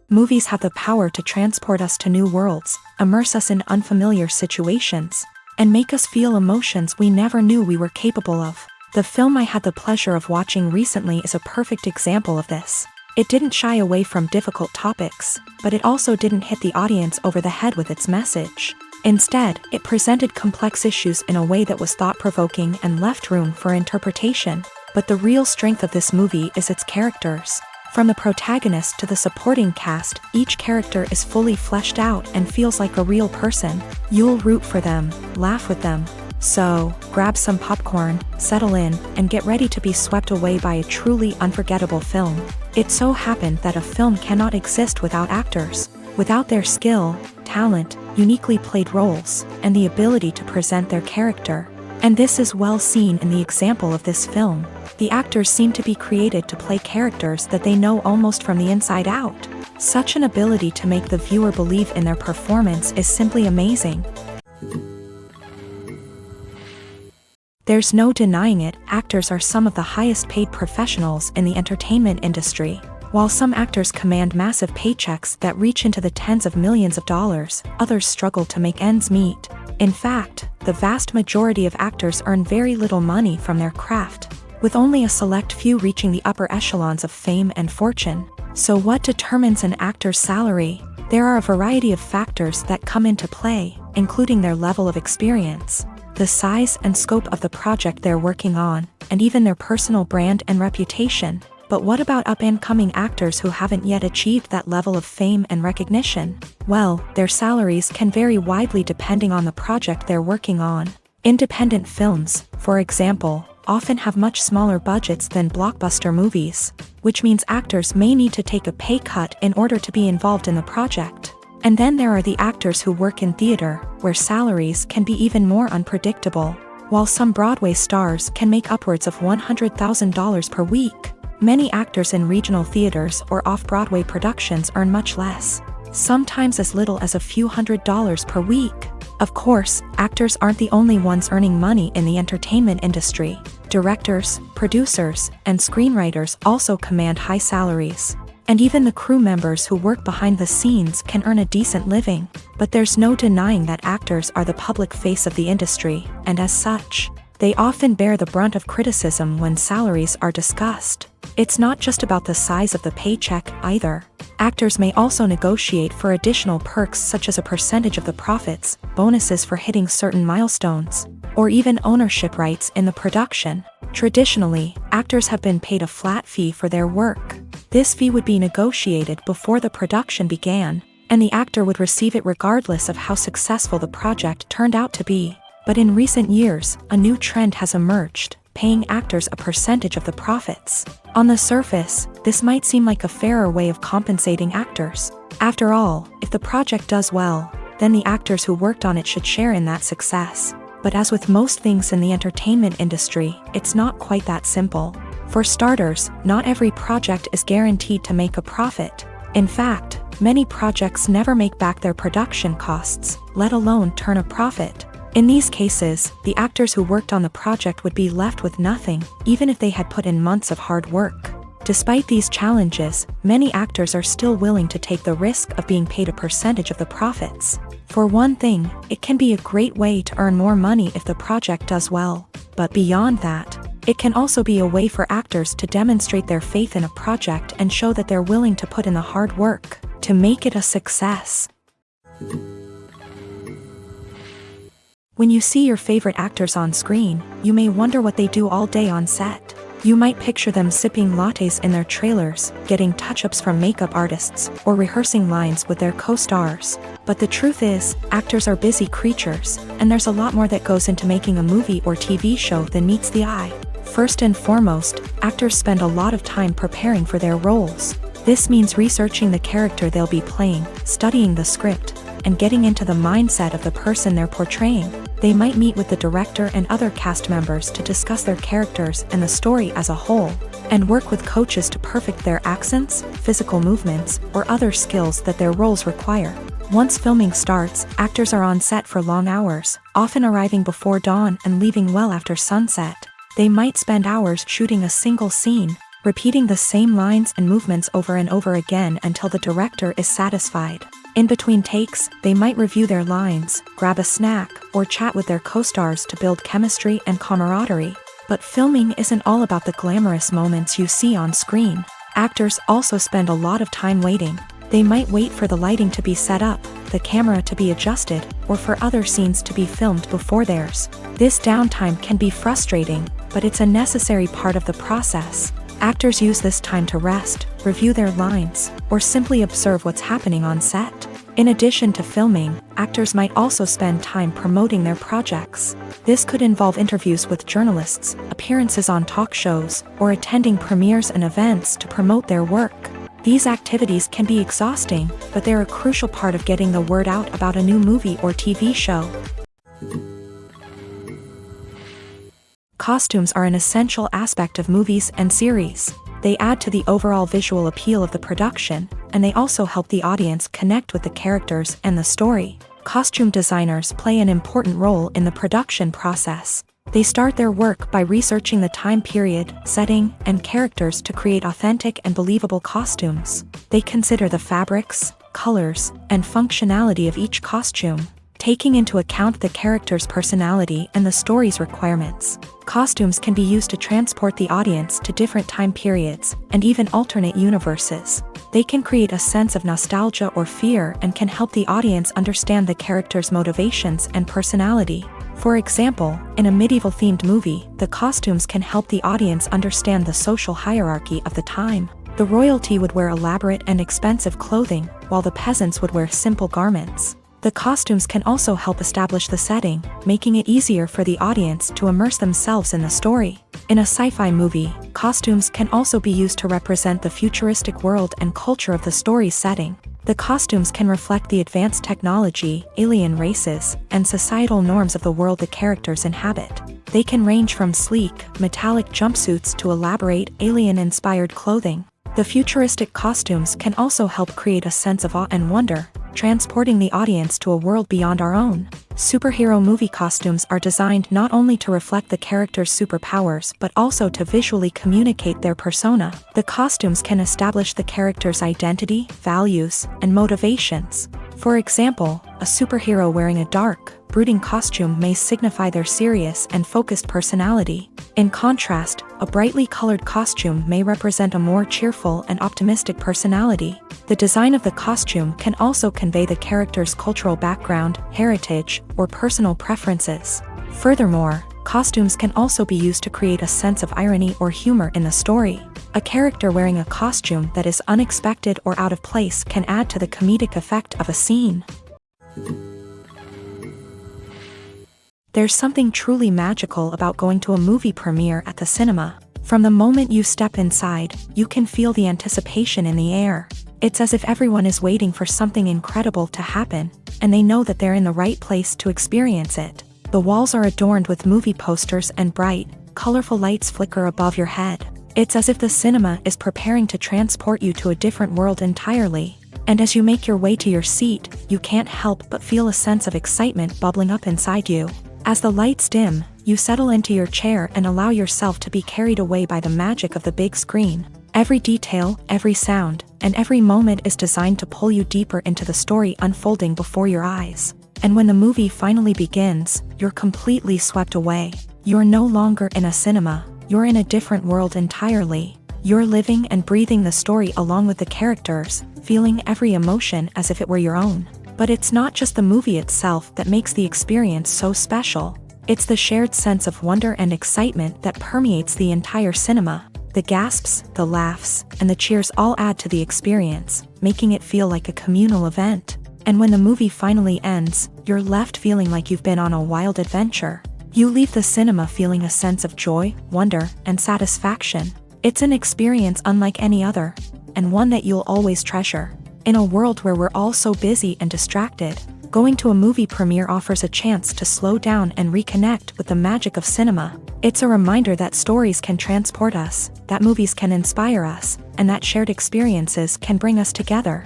Movies have the power to transport us to new worlds, immerse us in unfamiliar situations, and make us feel emotions we never knew we were capable of. The film I had the pleasure of watching recently is a perfect example of this. It didn't shy away from difficult topics, but it also didn't hit the audience over the head with its message. Instead, it presented complex issues in a way that was thought-provoking and left room for interpretation. But the real strength of this movie is its characters. From the protagonist to the supporting cast, each character is fully fleshed out and feels like a real person. You'll root for them, laugh with them. So, grab some popcorn, settle in, and get ready to be swept away by a truly unforgettable film. It so happened that a film cannot exist without actors. Without their skill, talent, uniquely played roles, and the ability to present their character. And this is well seen in the example of this film. The actors seem to be created to play characters that they know almost from the inside out. Such an ability to make the viewer believe in their performance is simply amazing. There's no denying it, actors are some of the highest paid professionals in the entertainment industry. While some actors command massive paychecks that reach into the tens of millions of dollars, others struggle to make ends meet. In fact, the vast majority of actors earn very little money from their craft, with only a select few reaching the upper echelons of fame and fortune. So what determines an actor's salary? There are a variety of factors that come into play, including their level of experience, the size and scope of the project they're working on, and even their personal brand and reputation. But what about up-and-coming actors who haven't yet achieved that level of fame and recognition? Well, their salaries can vary widely depending on the project they're working on. Independent films, for example, often have much smaller budgets than blockbuster movies, which means actors may need to take a pay cut in order to be involved in the project. And then there are the actors who work in theater, where salaries can be even more unpredictable. While some Broadway stars can make upwards of $100,000 per week, many actors in regional theaters or off-Broadway productions earn much less, sometimes as little as a few $100s per week. Of course, actors aren't the only ones earning money in the entertainment industry. Directors, producers, and screenwriters also command high salaries. And even the crew members who work behind the scenes can earn a decent living. But there's no denying that actors are the public face of the industry, and as such, they often bear the brunt of criticism when salaries are discussed. It's not just about the size of the paycheck, either. Actors may also negotiate for additional perks such as a percentage of the profits, bonuses for hitting certain milestones, or even ownership rights in the production. Traditionally, actors have been paid a flat fee for their work. This fee would be negotiated before the production began, and the actor would receive it regardless of how successful the project turned out to be. But in recent years, a new trend has emerged, paying actors a percentage of the profits. On the surface, this might seem like a fairer way of compensating actors. After all, if the project does well, then the actors who worked on it should share in that success. But as with most things in the entertainment industry, it's not quite that simple. For starters, not every project is guaranteed to make a profit. In fact, many projects never make back their production costs, let alone turn a profit. In these cases, the actors who worked on the project would be left with nothing, even if they had put in months of hard work. Despite these challenges, many actors are still willing to take the risk of being paid a percentage of the profits. For one thing, it can be a great way to earn more money if the project does well. But beyond that, it can also be a way for actors to demonstrate their faith in a project and show that they're willing to put in the hard work to make it a success. When you see your favorite actors on screen, you may wonder what they do all day on set. You might picture them sipping lattes in their trailers, getting touch-ups from makeup artists, or rehearsing lines with their co-stars. But the truth is, actors are busy creatures, and there's a lot more that goes into making a movie or TV show than meets the eye. First and foremost, actors spend a lot of time preparing for their roles. This means researching the character they'll be playing, studying the script, and getting into the mindset of the person they're portraying. They might meet with the director and other cast members to discuss their characters and the story as a whole, and work with coaches to perfect their accents, physical movements, or other skills that their roles require. Once filming starts, actors are on set for long hours, often arriving before dawn and leaving well after sunset. They might spend hours shooting a single scene, repeating the same lines and movements over and over again until the director is satisfied. In between takes, they might review their lines, grab a snack, or chat with their co-stars to build chemistry and camaraderie. But filming isn't all about the glamorous moments you see on screen. Actors also spend a lot of time waiting. They might wait for the lighting to be set up, the camera to be adjusted, or for other scenes to be filmed before theirs. This downtime can be frustrating, but it's a necessary part of the process. Actors use this time to rest, review their lines, or simply observe what's happening on set. In addition to filming, actors might also spend time promoting their projects. This could involve interviews with journalists, appearances on talk shows, or attending premieres and events to promote their work. These activities can be exhausting, but they're a crucial part of getting the word out about a new movie or TV show. Costumes are an essential aspect of movies and series. They add to the overall visual appeal of the production, and they also help the audience connect with the characters and the story. Costume designers play an important role in the production process. They start their work by researching the time period, setting, and characters to create authentic and believable costumes. They consider the fabrics, colors, and functionality of each costume, taking into account the character's personality and the story's requirements. Costumes can be used to transport the audience to different time periods, and even alternate universes. They can create a sense of nostalgia or fear and can help the audience understand the character's motivations and personality. For example, in a medieval-themed movie, the costumes can help the audience understand the social hierarchy of the time. The royalty would wear elaborate and expensive clothing, while the peasants would wear simple garments. The costumes can also help establish the setting, making it easier for the audience to immerse themselves in the story. In a sci-fi movie, costumes can also be used to represent the futuristic world and culture of the story's setting. The costumes can reflect the advanced technology, alien races, and societal norms of the world the characters inhabit. They can range from sleek, metallic jumpsuits to elaborate, alien-inspired clothing. The futuristic costumes can also help create a sense of awe and wonder, transporting the audience to a world beyond our own. Superhero movie costumes are designed not only to reflect the character's superpowers but also to visually communicate their persona. The costumes can establish the character's identity, values, and motivations. For example, a superhero wearing a dark, brooding costume may signify their serious and focused personality. In contrast, a brightly colored costume may represent a more cheerful and optimistic personality. The design of the costume can also convey the character's cultural background, heritage, or personal preferences. Furthermore, costumes can also be used to create a sense of irony or humor in the story. A character wearing a costume that is unexpected or out of place can add to the comedic effect of a scene. There's something truly magical about going to a movie premiere at the cinema. From the moment you step inside, you can feel the anticipation in the air. It's as if everyone is waiting for something incredible to happen, and they know that they're in the right place to experience it. The walls are adorned with movie posters and bright, colorful lights flicker above your head. It's as if the cinema is preparing to transport you to a different world entirely. And as you make your way to your seat, you can't help but feel a sense of excitement bubbling up inside you. As the lights dim, you settle into your chair and allow yourself to be carried away by the magic of the big screen. Every detail, every sound, and every moment is designed to pull you deeper into the story unfolding before your eyes. And when the movie finally begins, you're completely swept away. You're no longer in a cinema, you're in a different world entirely. You're living and breathing the story along with the characters, feeling every emotion as if it were your own. But it's not just the movie itself that makes the experience so special. It's the shared sense of wonder and excitement that permeates the entire cinema. The gasps, the laughs, and the cheers all add to the experience, making it feel like a communal event. And when the movie finally ends, you're left feeling like you've been on a wild adventure. You leave the cinema feeling a sense of joy, wonder, and satisfaction. It's an experience unlike any other, and one that you'll always treasure. In a world where we're all so busy and distracted, going to a movie premiere offers a chance to slow down and reconnect with the magic of cinema. It's a reminder that stories can transport us, that movies can inspire us, and that shared experiences can bring us together.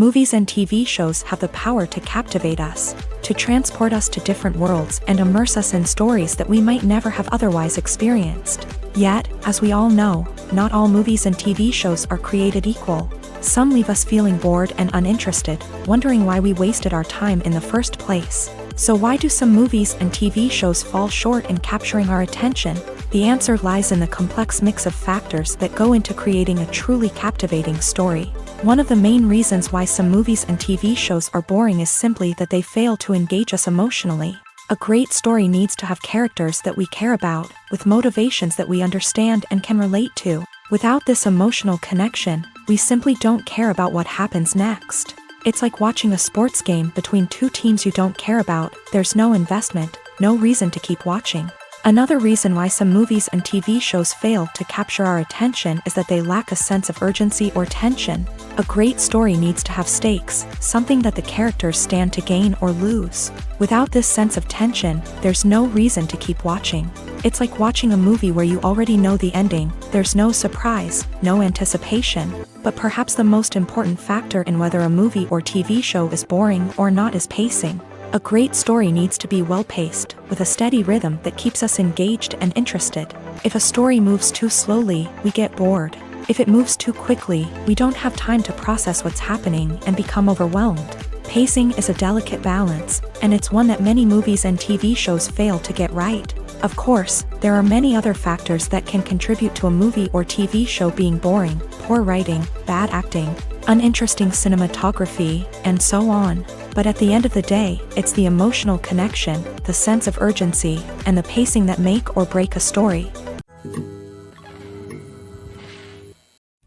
Movies and TV shows have the power to captivate us, to transport us to different worlds and immerse us in stories that we might never have otherwise experienced. Yet, as we all know, not all movies and TV shows are created equal. Some leave us feeling bored and uninterested, wondering why we wasted our time in the first place. So why do some movies and TV shows fall short in capturing our attention? The answer lies in the complex mix of factors that go into creating a truly captivating story. One of the main reasons why some movies and TV shows are boring is simply that they fail to engage us emotionally. A great story needs to have characters that we care about, with motivations that we understand and can relate to. Without this emotional connection, we simply don't care about what happens next. It's like watching a sports game between two teams you don't care about. There's no investment, no reason to keep watching. Another reason why some movies and TV shows fail to capture our attention is that they lack a sense of urgency or tension. A great story needs to have stakes, something that the characters stand to gain or lose. Without this sense of tension, there's no reason to keep watching. It's like watching a movie where you already know the ending. There's no surprise, no anticipation. But perhaps the most important factor in whether a movie or TV show is boring or not is pacing. A great story needs to be well-paced, with a steady rhythm that keeps us engaged and interested. If a story moves too slowly, we get bored. If it moves too quickly, we don't have time to process what's happening and become overwhelmed. Pacing is a delicate balance, and it's one that many movies and TV shows fail to get right. Of course, there are many other factors that can contribute to a movie or TV show being boring: poor writing, bad acting, uninteresting cinematography, and so on. But at the end of the day, it's the emotional connection, the sense of urgency, and the pacing that make or break a story.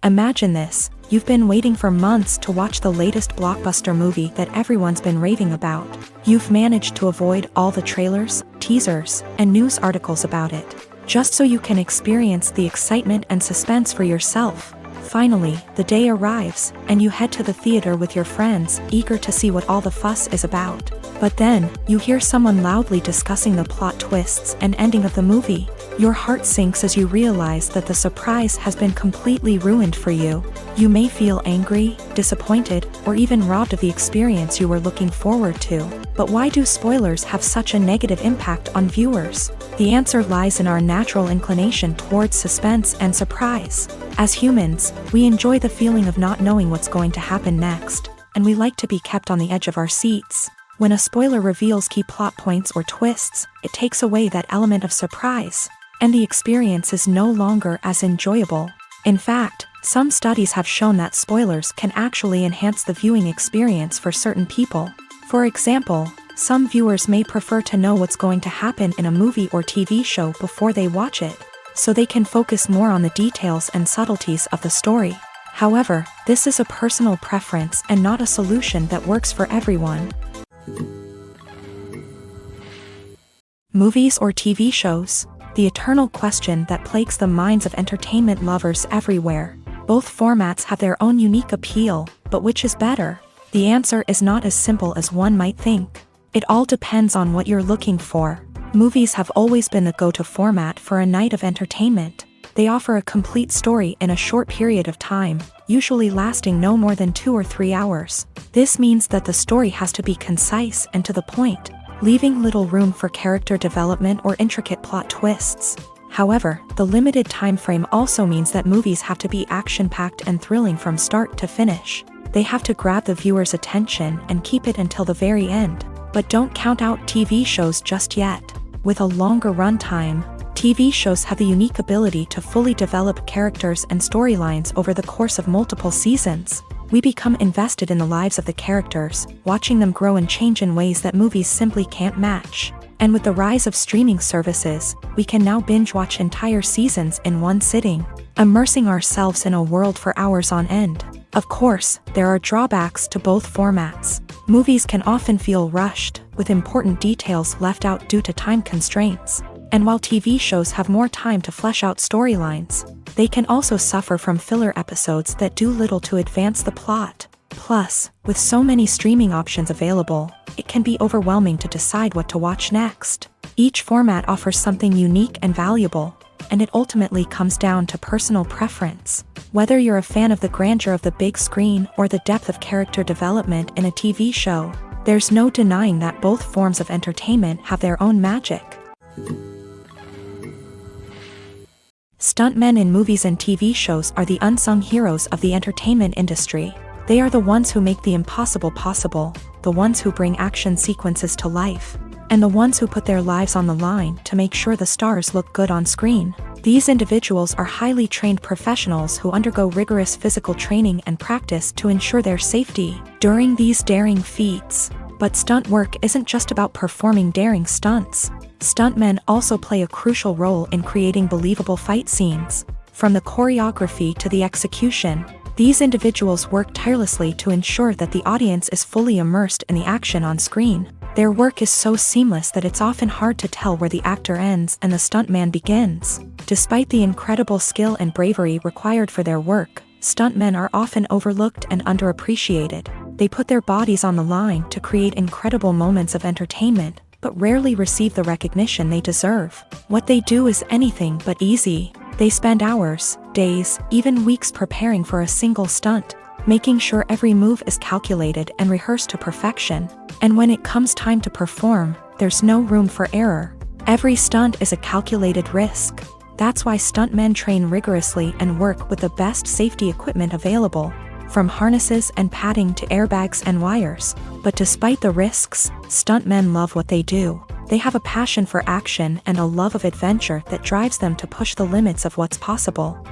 Imagine this: you've been waiting for months to watch the latest blockbuster movie that everyone's been raving about. You've managed to avoid all the trailers, teasers, and news articles about it, just so you can experience the excitement and suspense for yourself. Finally, the day arrives, and you head to the theater with your friends, eager to see what all the fuss is about. But then, you hear someone loudly discussing the plot twists and ending of the movie. Your heart sinks as you realize that the surprise has been completely ruined for you. You may feel angry, disappointed, or even robbed of the experience you were looking forward to. But why do spoilers have such a negative impact on viewers? The answer lies in our natural inclination towards suspense and surprise. As humans, we enjoy the feeling of not knowing what's going to happen next, and we like to be kept on the edge of our seats. When a spoiler reveals key plot points or twists, it takes away that element of surprise, and the experience is no longer as enjoyable. In fact, some studies have shown that spoilers can actually enhance the viewing experience for certain people. For example, some viewers may prefer to know what's going to happen in a movie or TV show before they watch it, so they can focus more on the details and subtleties of the story. However, this is a personal preference and not a solution that works for everyone. Movies or TV shows? The eternal question that plagues the minds of entertainment lovers everywhere. Both formats have their own unique appeal, but which is better? The answer is not as simple as one might think. It all depends on what you're looking for. Movies have always been the go-to format for a night of entertainment. They offer a complete story in a short period of time, usually lasting no more than 2 or 3 hours. This means that the story has to be concise and to the point, leaving little room for character development or intricate plot twists. However, the limited time frame also means that movies have to be action-packed and thrilling from start to finish. They have to grab the viewer's attention and keep it until the very end. But don't count out TV shows just yet. With a longer runtime, TV shows have the unique ability to fully develop characters and storylines over the course of multiple seasons. We become invested in the lives of the characters, watching them grow and change in ways that movies simply can't match. And with the rise of streaming services, we can now binge-watch entire seasons in one sitting, immersing ourselves in a world for hours on end. Of course, there are drawbacks to both formats. Movies can often feel rushed, with important details left out due to time constraints. And while TV shows have more time to flesh out storylines, they can also suffer from filler episodes that do little to advance the plot. Plus, with so many streaming options available, it can be overwhelming to decide what to watch next. Each format offers something unique and valuable, and it ultimately comes down to personal preference. Whether you're a fan of the grandeur of the big screen or the depth of character development in a TV show, there's no denying that both forms of entertainment have their own magic. Stuntmen in movies and TV shows are the unsung heroes of the entertainment industry. They are the ones who make the impossible possible, the ones who bring action sequences to life, and the ones who put their lives on the line to make sure the stars look good on screen. These individuals are highly trained professionals who undergo rigorous physical training and practice to ensure their safety during these daring feats. But stunt work isn't just about performing daring stunts. Stuntmen also play a crucial role in creating believable fight scenes. From the choreography to the execution, these individuals work tirelessly to ensure that the audience is fully immersed in the action on screen. Their work is so seamless that it's often hard to tell where the actor ends and the stuntman begins. Despite the incredible skill and bravery required for their work, stuntmen are often overlooked and underappreciated. They put their bodies on the line to create incredible moments of entertainment, but rarely receive the recognition they deserve. What they do is anything but easy. They spend hours, days, even weeks preparing for a single stunt, making sure every move is calculated and rehearsed to perfection. And when it comes time to perform, there's no room for error. Every stunt is a calculated risk. That's why stuntmen train rigorously and work with the best safety equipment available, from harnesses and padding to airbags and wires. But despite the risks, stuntmen love what they do. They have a passion for action and a love of adventure that drives them to push the limits of what's possible.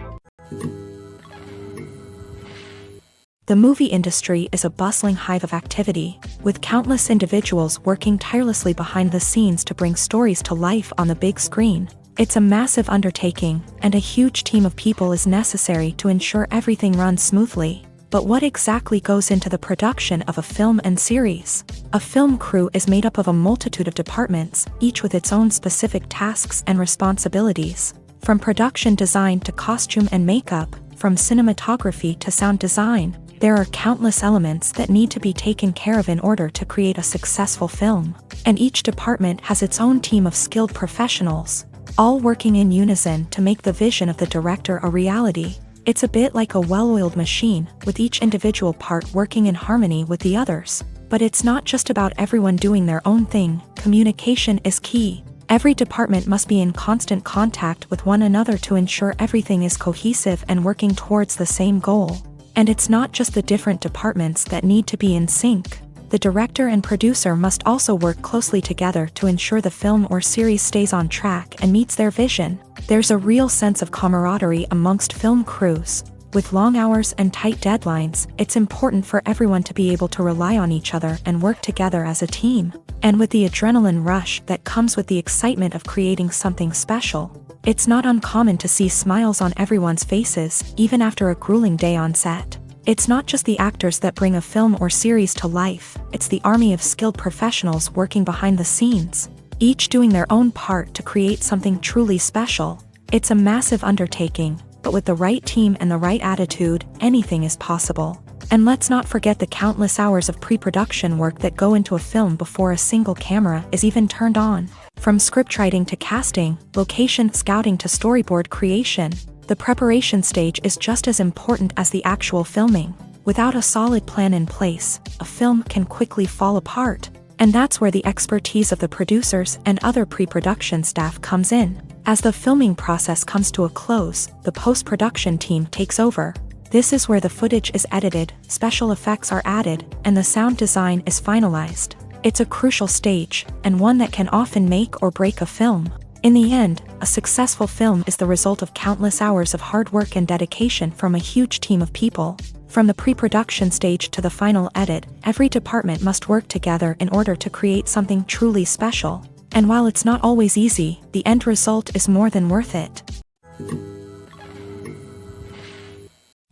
The movie industry is a bustling hive of activity, with countless individuals working tirelessly behind the scenes to bring stories to life on the big screen. It's a massive undertaking, and a huge team of people is necessary to ensure everything runs smoothly. But what exactly goes into the production of a film and series? A film crew is made up of a multitude of departments, each with its own specific tasks and responsibilities. From production design to costume and makeup, from cinematography to sound design, there are countless elements that need to be taken care of in order to create a successful film. And each department has its own team of skilled professionals, all working in unison to make the vision of the director a reality. It's a bit like a well-oiled machine, with each individual part working in harmony with the others. But it's not just about everyone doing their own thing. Communication is key. Every department must be in constant contact with one another to ensure everything is cohesive and working towards the same goal. And it's not just the different departments that need to be in sync. The director and producer must also work closely together to ensure the film or series stays on track and meets their vision. There's a real sense of camaraderie amongst film crews. With long hours and tight deadlines, it's important for everyone to be able to rely on each other and work together as a team. And with the adrenaline rush that comes with the excitement of creating something special, it's not uncommon to see smiles on everyone's faces, even after a grueling day on set. It's not just the actors that bring a film or series to life, it's the army of skilled professionals working behind the scenes, each doing their own part to create something truly special. It's a massive undertaking, but with the right team and the right attitude, anything is possible. And let's not forget the countless hours of pre-production work that go into a film before a single camera is even turned on. From scriptwriting to casting, location scouting to storyboard creation, the preparation stage is just as important as the actual filming. Without a solid plan in place, a film can quickly fall apart. And that's where the expertise of the producers and other pre-production staff comes in. As the filming process comes to a close, the post-production team takes over. This is where the footage is edited, special effects are added, and the sound design is finalized. It's a crucial stage, and one that can often make or break a film. In the end, a successful film is the result of countless hours of hard work and dedication from a huge team of people. From the pre-production stage to the final edit, every department must work together in order to create something truly special. And while it's not always easy, the end result is more than worth it.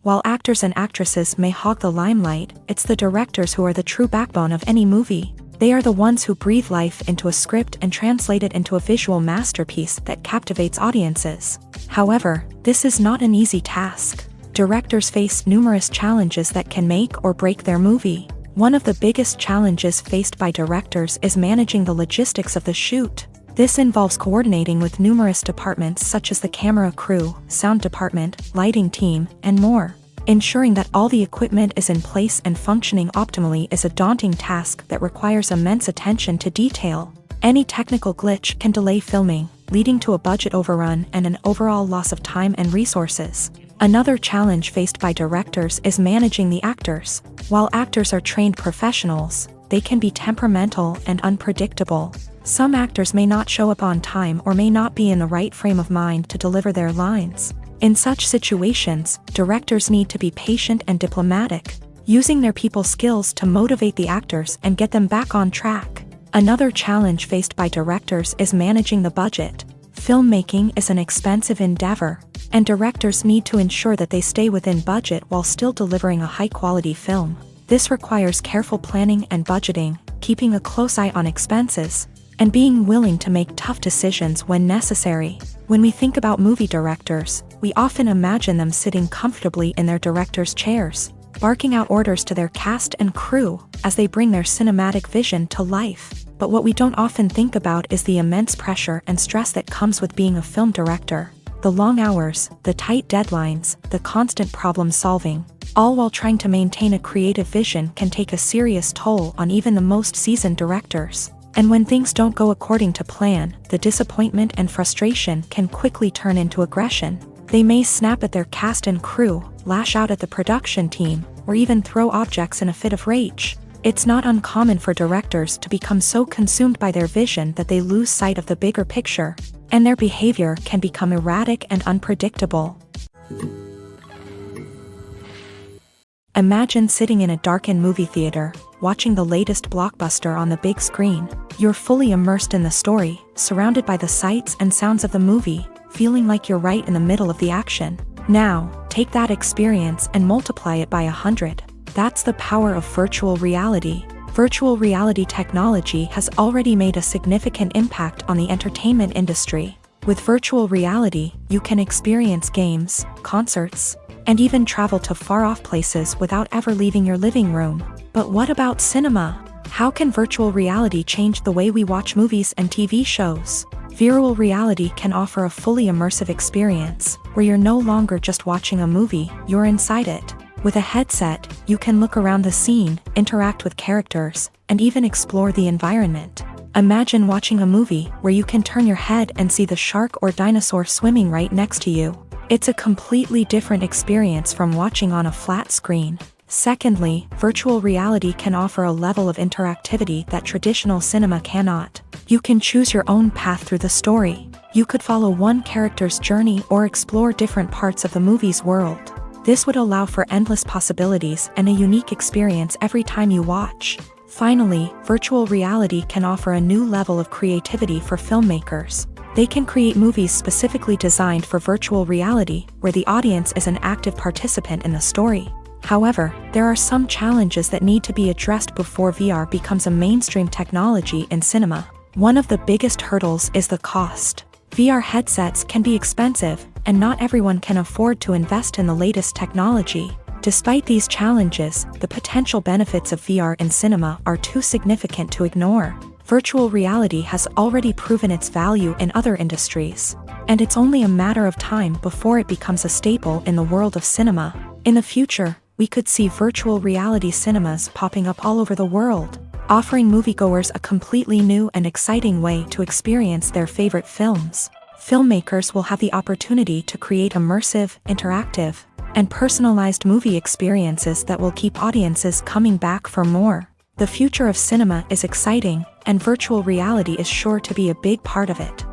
While actors and actresses may hog the limelight, it's the directors who are the true backbone of any movie. They are the ones who breathe life into a script and translate it into a visual masterpiece that captivates audiences. However, this is not an easy task. Directors face numerous challenges that can make or break their movie. One of the biggest challenges faced by directors is managing the logistics of the shoot. This involves coordinating with numerous departments such as the camera crew, sound department, lighting team, and more. Ensuring that all the equipment is in place and functioning optimally is a daunting task that requires immense attention to detail. Any technical glitch can delay filming, leading to a budget overrun and an overall loss of time and resources. Another challenge faced by directors is managing the actors. While actors are trained professionals, they can be temperamental and unpredictable. Some actors may not show up on time or may not be in the right frame of mind to deliver their lines. In such situations, directors need to be patient and diplomatic, using their people skills to motivate the actors and get them back on track. Another challenge faced by directors is managing the budget. Filmmaking is an expensive endeavor, and directors need to ensure that they stay within budget while still delivering a high-quality film. This requires careful planning and budgeting, keeping a close eye on expenses, and being willing to make tough decisions when necessary. When we think about movie directors, we often imagine them sitting comfortably in their director's chairs, barking out orders to their cast and crew as they bring their cinematic vision to life. But what we don't often think about is the immense pressure and stress that comes with being a film director. The long hours, the tight deadlines, the constant problem solving, all while trying to maintain a creative vision can take a serious toll on even the most seasoned directors. And when things don't go according to plan, the disappointment and frustration can quickly turn into aggression. They may snap at their cast and crew, lash out at the production team, or even throw objects in a fit of rage. It's not uncommon for directors to become so consumed by their vision that they lose sight of the bigger picture, and their behavior can become erratic and unpredictable. Imagine sitting in a darkened movie theater, watching the latest blockbuster on the big screen. You're fully immersed in the story, surrounded by the sights and sounds of the movie, feeling like you're right in the middle of the action. Now, take that experience and multiply it by 100. That's the power of virtual reality. Virtual reality technology has already made a significant impact on the entertainment industry. With virtual reality, you can experience games, concerts, and even travel to far-off places without ever leaving your living room. But what about cinema? How can virtual reality change the way we watch movies and TV shows? Virtual reality can offer a fully immersive experience, where you're no longer just watching a movie, you're inside it. With a headset, you can look around the scene, interact with characters, and even explore the environment. Imagine watching a movie where you can turn your head and see the shark or dinosaur swimming right next to you. It's a completely different experience from watching on a flat screen. Secondly, virtual reality can offer a level of interactivity that traditional cinema cannot. You can choose your own path through the story. You could follow one character's journey or explore different parts of the movie's world. This would allow for endless possibilities and a unique experience every time you watch. Finally, virtual reality can offer a new level of creativity for filmmakers. They can create movies specifically designed for virtual reality, where the audience is an active participant in the story. However, there are some challenges that need to be addressed before VR becomes a mainstream technology in cinema. One of the biggest hurdles is the cost. VR headsets can be expensive, and not everyone can afford to invest in the latest technology. Despite these challenges, the potential benefits of VR in cinema are too significant to ignore. Virtual reality has already proven its value in other industries, and it's only a matter of time before it becomes a staple in the world of cinema. In the future, we could see virtual reality cinemas popping up all over the world, offering moviegoers a completely new and exciting way to experience their favorite films. Filmmakers will have the opportunity to create immersive, interactive, and personalized movie experiences that will keep audiences coming back for more. The future of cinema is exciting, and virtual reality is sure to be a big part of it.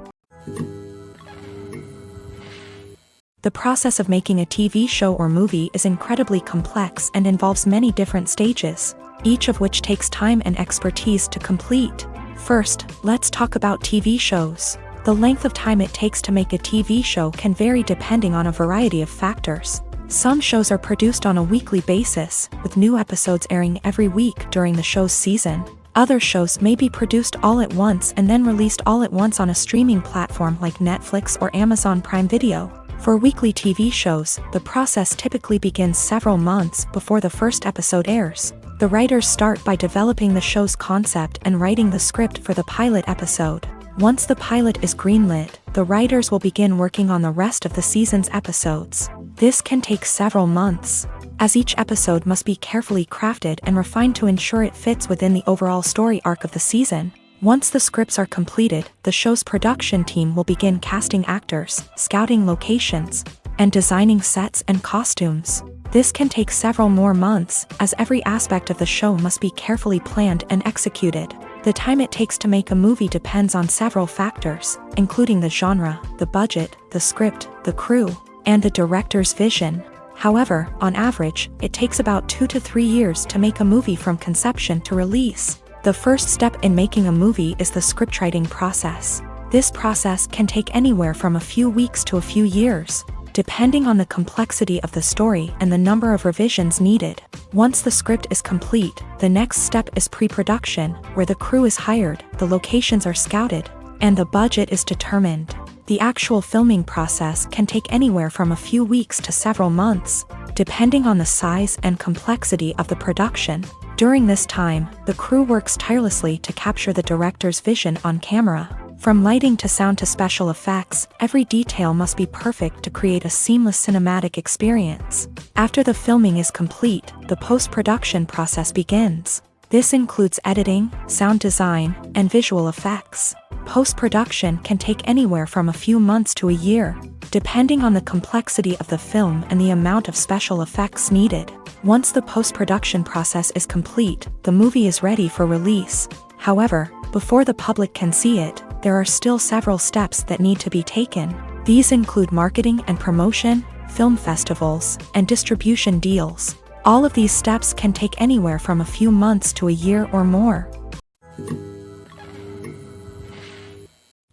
The process of making a TV show or movie is incredibly complex and involves many different stages, each of which takes time and expertise to complete. First, let's talk about TV shows. The length of time it takes to make a TV show can vary depending on a variety of factors. Some shows are produced on a weekly basis, with new episodes airing every week during the show's season. Other shows may be produced all at once and then released all at once on a streaming platform like Netflix or Amazon Prime Video. For weekly TV shows, the process typically begins several months before the first episode airs. The writers start by developing the show's concept and writing the script for the pilot episode. Once the pilot is greenlit, the writers will begin working on the rest of the season's episodes. This can take several months, as each episode must be carefully crafted and refined to ensure it fits within the overall story arc of the season. Once the scripts are completed, the show's production team will begin casting actors, scouting locations, and designing sets and costumes. This can take several more months, as every aspect of the show must be carefully planned and executed. The time it takes to make a movie depends on several factors, including the genre, the budget, the script, the crew, and the director's vision. However, on average, it takes about 2 to 3 years to make a movie from conception to release. The first step in making a movie is the scriptwriting process. This process can take anywhere from a few weeks to a few years, depending on the complexity of the story and the number of revisions needed. Once the script is complete, the next step is pre-production, where the crew is hired, the locations are scouted, and the budget is determined. The actual filming process can take anywhere from a few weeks to several months, depending on the size and complexity of the production. During this time, the crew works tirelessly to capture the director's vision on camera. From lighting to sound to special effects, every detail must be perfect to create a seamless cinematic experience. After the filming is complete, the post-production process begins. This includes editing, sound design, and visual effects. Post-production can take anywhere from a few months to a year, depending on the complexity of the film and the amount of special effects needed. Once the post-production process is complete, the movie is ready for release. However, before the public can see it, there are still several steps that need to be taken. These include marketing and promotion, film festivals, and distribution deals. All of these steps can take anywhere from a few months to a year or more.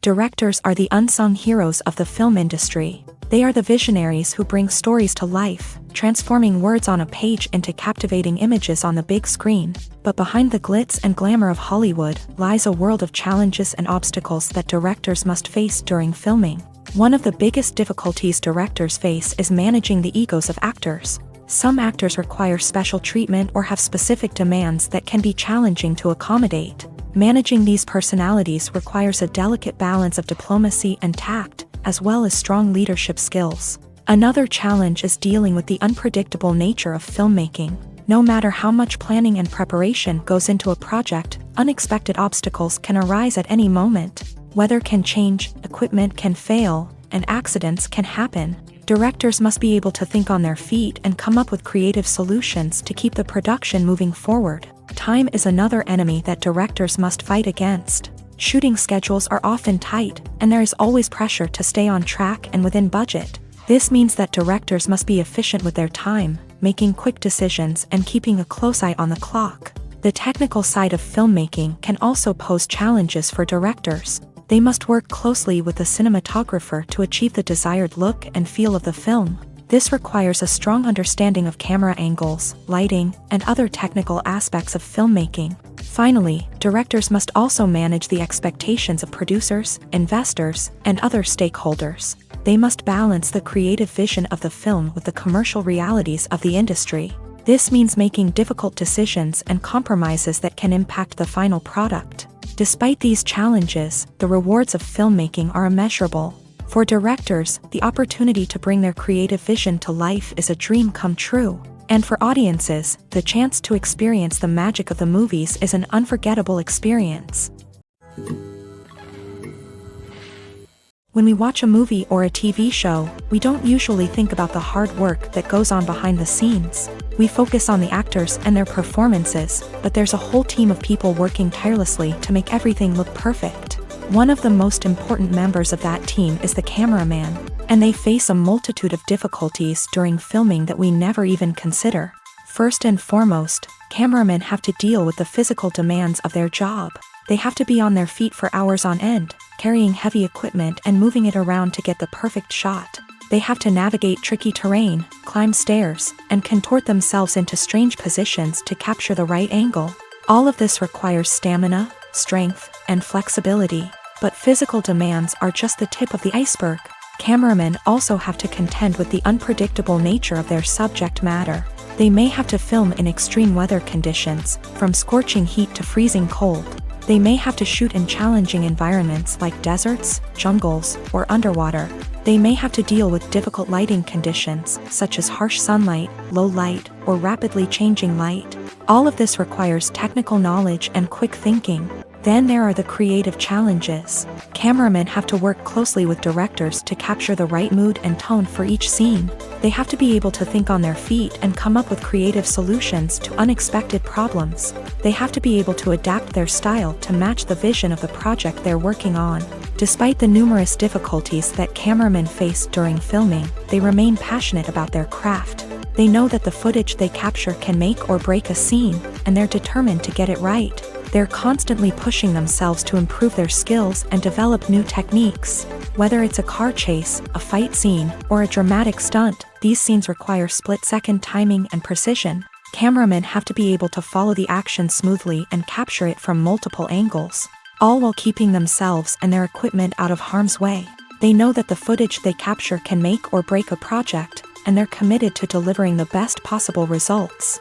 Directors are the unsung heroes of the film industry. They are the visionaries who bring stories to life, transforming words on a page into captivating images on the big screen. But behind the glitz and glamour of Hollywood lies a world of challenges and obstacles that directors must face during filming. One of the biggest difficulties directors face is managing the egos of actors. Some actors require special treatment or have specific demands that can be challenging to accommodate. Managing these personalities requires a delicate balance of diplomacy and tact, as well as strong leadership skills. Another challenge is dealing with the unpredictable nature of filmmaking. No matter how much planning and preparation goes into a project, unexpected obstacles can arise at any moment. Weather can change, equipment can fail, and accidents can happen. Directors must be able to think on their feet and come up with creative solutions to keep the production moving forward. Time is another enemy that directors must fight against. Shooting schedules are often tight, and there is always pressure to stay on track and within budget. This means that directors must be efficient with their time, making quick decisions and keeping a close eye on the clock. The technical side of filmmaking can also pose challenges for directors. They must work closely with the cinematographer to achieve the desired look and feel of the film. This requires a strong understanding of camera angles, lighting, and other technical aspects of filmmaking. Finally, directors must also manage the expectations of producers, investors, and other stakeholders. They must balance the creative vision of the film with the commercial realities of the industry. This means making difficult decisions and compromises that can impact the final product. Despite these challenges, the rewards of filmmaking are immeasurable. For directors, the opportunity to bring their creative vision to life is a dream come true. And for audiences, the chance to experience the magic of the movies is an unforgettable experience. When we watch a movie or a TV show, we don't usually think about the hard work that goes on behind the scenes. We focus on the actors and their performances, but there's a whole team of people working tirelessly to make everything look perfect. One of the most important members of that team is the cameraman, and they face a multitude of difficulties during filming that we never even consider. First and foremost, cameramen have to deal with the physical demands of their job. They have to be on their feet for hours on end, carrying heavy equipment and moving it around to get the perfect shot. They have to navigate tricky terrain, climb stairs, and contort themselves into strange positions to capture the right angle. All of this requires stamina, strength, and flexibility. But physical demands are just the tip of the iceberg. Cameramen also have to contend with the unpredictable nature of their subject matter. They may have to film in extreme weather conditions, from scorching heat to freezing cold. They may have to shoot in challenging environments like deserts, jungles, or underwater. They may have to deal with difficult lighting conditions, such as harsh sunlight, low light, or rapidly changing light. All of this requires technical knowledge and quick thinking. Then there are the creative challenges. Cameramen have to work closely with directors to capture the right mood and tone for each scene. They have to be able to think on their feet and come up with creative solutions to unexpected problems. They have to be able to adapt their style to match the vision of the project they're working on. Despite the numerous difficulties that cameramen face during filming, they remain passionate about their craft. They know that the footage they capture can make or break a scene, and they're determined to get it right. They're constantly pushing themselves to improve their skills and develop new techniques. Whether it's a car chase, a fight scene, or a dramatic stunt, these scenes require split-second timing and precision. Cameramen have to be able to follow the action smoothly and capture it from multiple angles, all while keeping themselves and their equipment out of harm's way. They know that the footage they capture can make or break a project, and they're committed to delivering the best possible results.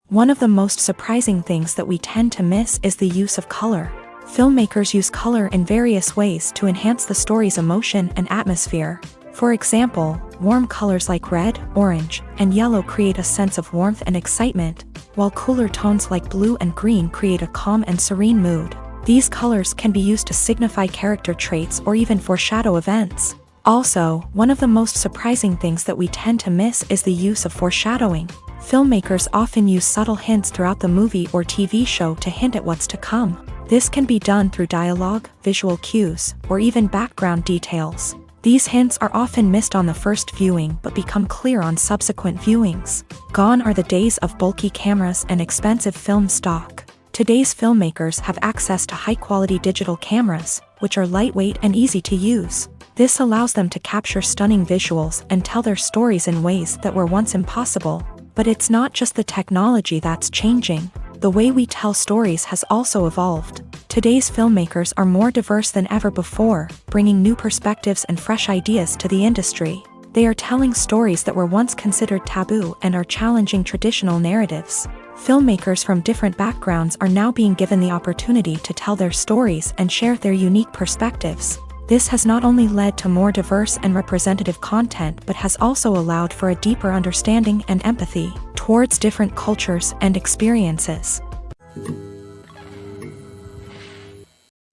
One of the most surprising things that we tend to miss is the use of color. Filmmakers use color in various ways to enhance the story's emotion and atmosphere. For example, warm colors like red, orange, and yellow create a sense of warmth and excitement, while cooler tones like blue and green create a calm and serene mood. These colors can be used to signify character traits or even foreshadow events. Also, one of the most surprising things that we tend to miss is the use of foreshadowing. Filmmakers often use subtle hints throughout the movie or TV show to hint at what's to come. This can be done through dialogue, visual cues, or even background details. These hints are often missed on the first viewing but become clear on subsequent viewings. Gone are the days of bulky cameras and expensive film stock. Today's filmmakers have access to high-quality digital cameras, which are lightweight and easy to use. This allows them to capture stunning visuals and tell their stories in ways that were once impossible. But it's not just the technology that's changing. The way we tell stories has also evolved. Today's filmmakers are more diverse than ever before, bringing new perspectives and fresh ideas to the industry. They are telling stories that were once considered taboo and are challenging traditional narratives. Filmmakers from different backgrounds are now being given the opportunity to tell their stories and share their unique perspectives. This has not only led to more diverse and representative content but has also allowed for a deeper understanding and empathy towards different cultures and experiences.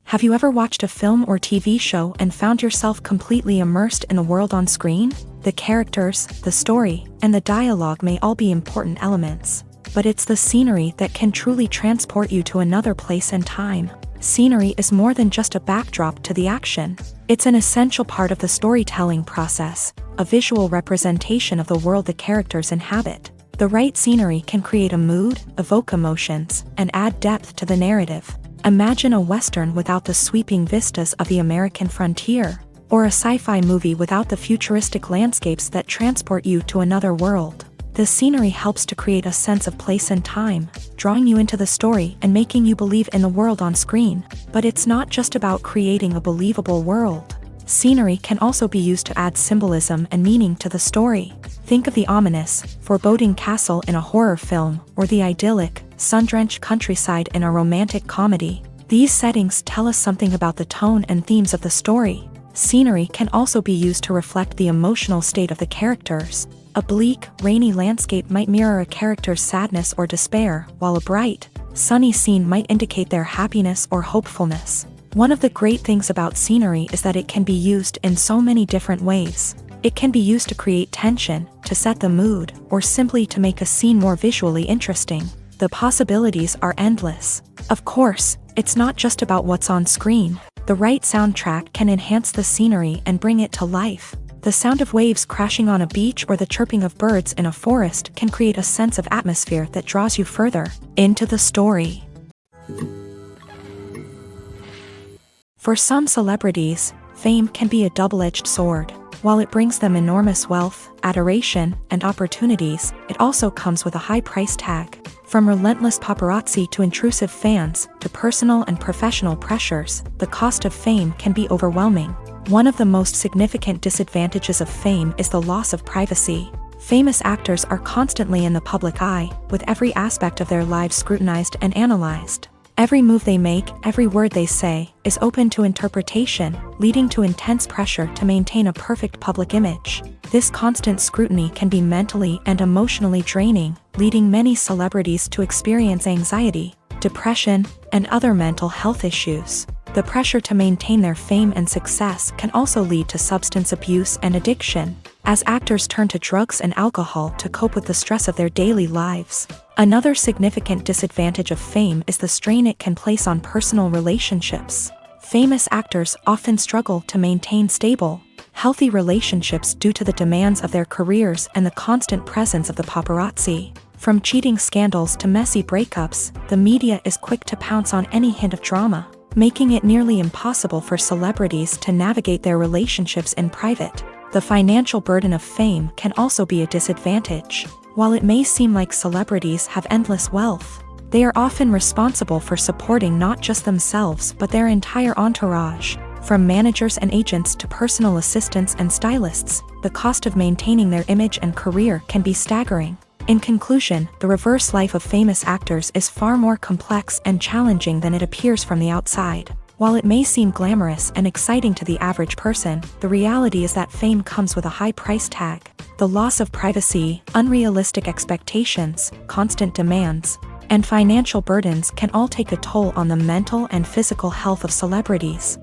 Have you ever watched a film or TV show and found yourself completely immersed in the world on screen? The characters, the story, and the dialogue may all be important elements, but it's the scenery that can truly transport you to another place and time. Scenery is more than just a backdrop to the action. It's an essential part of the storytelling process, a visual representation of the world the characters inhabit. The right scenery can create a mood, evoke emotions, and add depth to the narrative. Imagine a Western without the sweeping vistas of the American frontier, or a sci-fi movie without the futuristic landscapes that transport you to another world. The scenery helps to create a sense of place and time, drawing you into the story and making you believe in the world on screen. But it's not just about creating a believable world. Scenery can also be used to add symbolism and meaning to the story. Think of the ominous, foreboding castle in a horror film, or the idyllic, sun-drenched countryside in a romantic comedy. These settings tell us something about the tone and themes of the story. Scenery can also be used to reflect the emotional state of the characters. A bleak, rainy landscape might mirror a character's sadness or despair, while a bright, sunny scene might indicate their happiness or hopefulness. One of the great things about scenery is that it can be used in so many different ways. It can be used to create tension, to set the mood, or simply to make a scene more visually interesting. The possibilities are endless. Of course, it's not just about what's on screen. The right soundtrack can enhance the scenery and bring it to life. The sound of waves crashing on a beach or the chirping of birds in a forest can create a sense of atmosphere that draws you further into the story. For some celebrities, fame can be a double-edged sword. While it brings them enormous wealth, adoration, and opportunities, it also comes with a high price tag. From relentless paparazzi to intrusive fans, to personal and professional pressures, the cost of fame can be overwhelming. One of the most significant disadvantages of fame is the loss of privacy. Famous actors are constantly in the public eye, with every aspect of their lives scrutinized and analyzed. Every move they make, every word they say, is open to interpretation, leading to intense pressure to maintain a perfect public image. This constant scrutiny can be mentally and emotionally draining, leading many celebrities to experience anxiety, depression, and other mental health issues. The pressure to maintain their fame and success can also lead to substance abuse and addiction, as actors turn to drugs and alcohol to cope with the stress of their daily lives. Another significant disadvantage of fame is the strain it can place on personal relationships. Famous actors often struggle to maintain stable, healthy relationships due to the demands of their careers and the constant presence of the paparazzi. From cheating scandals to messy breakups, the media is quick to pounce on any hint of drama, making it nearly impossible for celebrities to navigate their relationships in private. The financial burden of fame can also be a disadvantage. While it may seem like celebrities have endless wealth, they are often responsible for supporting not just themselves but their entire entourage. From managers and agents to personal assistants and stylists, the cost of maintaining their image and career can be staggering. In conclusion, the reverse life of famous actors is far more complex and challenging than it appears from the outside. While it may seem glamorous and exciting to the average person, the reality is that fame comes with a high price tag. The loss of privacy, unrealistic expectations, constant demands, and financial burdens can all take a toll on the mental and physical health of celebrities.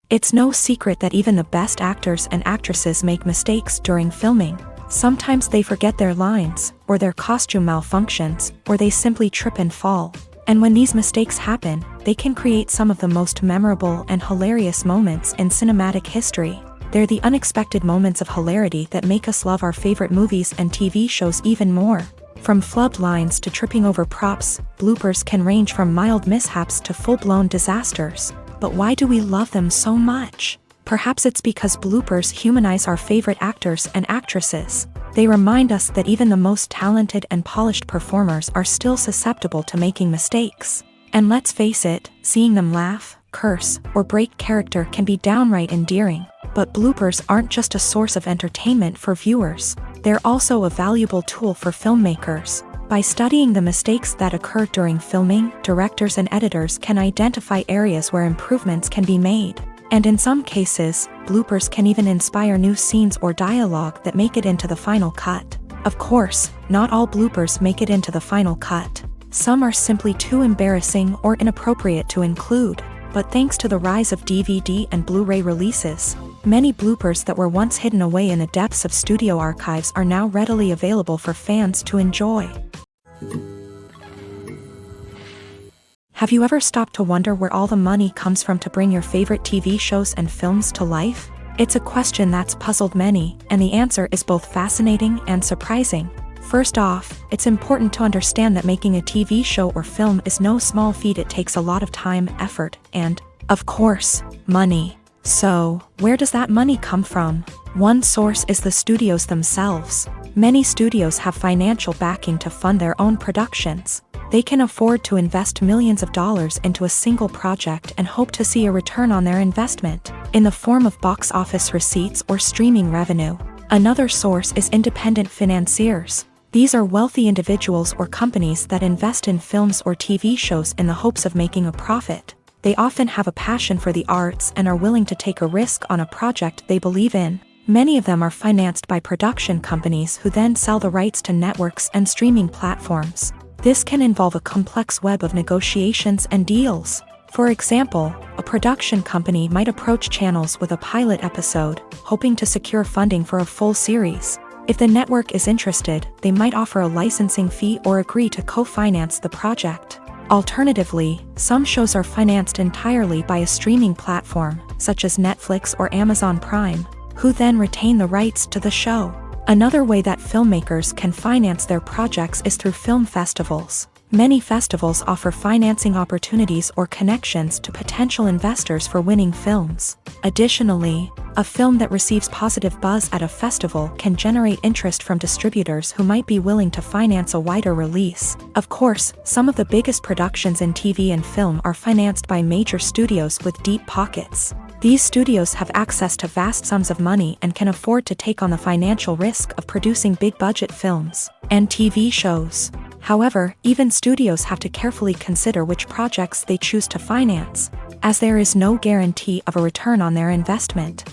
It's no secret that even the best actors and actresses make mistakes during filming. Sometimes they forget their lines, or their costume malfunctions, or they simply trip and fall. And when these mistakes happen, they can create some of the most memorable and hilarious moments in cinematic history. They're the unexpected moments of hilarity that make us love our favorite movies and TV shows even more. From flubbed lines to tripping over props, bloopers can range from mild mishaps to full-blown disasters. But why do we love them so much? Perhaps it's because bloopers humanize our favorite actors and actresses. They remind us that even the most talented and polished performers are still susceptible to making mistakes. And let's face it, seeing them laugh, curse, or break character can be downright endearing. But bloopers aren't just a source of entertainment for viewers. They're also a valuable tool for filmmakers. By studying the mistakes that occur during filming, directors and editors can identify areas where improvements can be made. And in some cases, bloopers can even inspire new scenes or dialogue that make it into the final cut. Of course, not all bloopers make it into the final cut. Some are simply too embarrassing or inappropriate to include. But thanks to the rise of DVD and Blu-ray releases, many bloopers that were once hidden away in the depths of studio archives are now readily available for fans to enjoy. Have you ever stopped to wonder where all the money comes from to bring your favorite TV shows and films to life? It's a question that's puzzled many, and the answer is both fascinating and surprising. First off, it's important to understand that making a TV show or film is no small feat. It takes a lot of time, effort, and, of course, money. So, where does that money come from? One source is the studios themselves. Many studios have financial backing to fund their own productions. They can afford to invest millions of dollars into a single project and hope to see a return on their investment, in the form of box office receipts or streaming revenue. Another source is independent financiers. These are wealthy individuals or companies that invest in films or TV shows in the hopes of making a profit. They often have a passion for the arts and are willing to take a risk on a project they believe in. Many of them are financed by production companies who then sell the rights to networks and streaming platforms. This can involve a complex web of negotiations and deals. For example, a production company might approach channels with a pilot episode, hoping to secure funding for a full series. If the network is interested, they might offer a licensing fee or agree to co-finance the project. Alternatively, some shows are financed entirely by a streaming platform, such as Netflix or Amazon Prime, who then retain the rights to the show. Another way that filmmakers can finance their projects is through film festivals. Many festivals offer financing opportunities or connections to potential investors for winning films. Additionally, a film that receives positive buzz at a festival can generate interest from distributors who might be willing to finance a wider release. Of course, some of the biggest productions in TV and film are financed by major studios with deep pockets. These studios have access to vast sums of money and can afford to take on the financial risk of producing big-budget films and TV shows. However, even studios have to carefully consider which projects they choose to finance, as there is no guarantee of a return on their investment.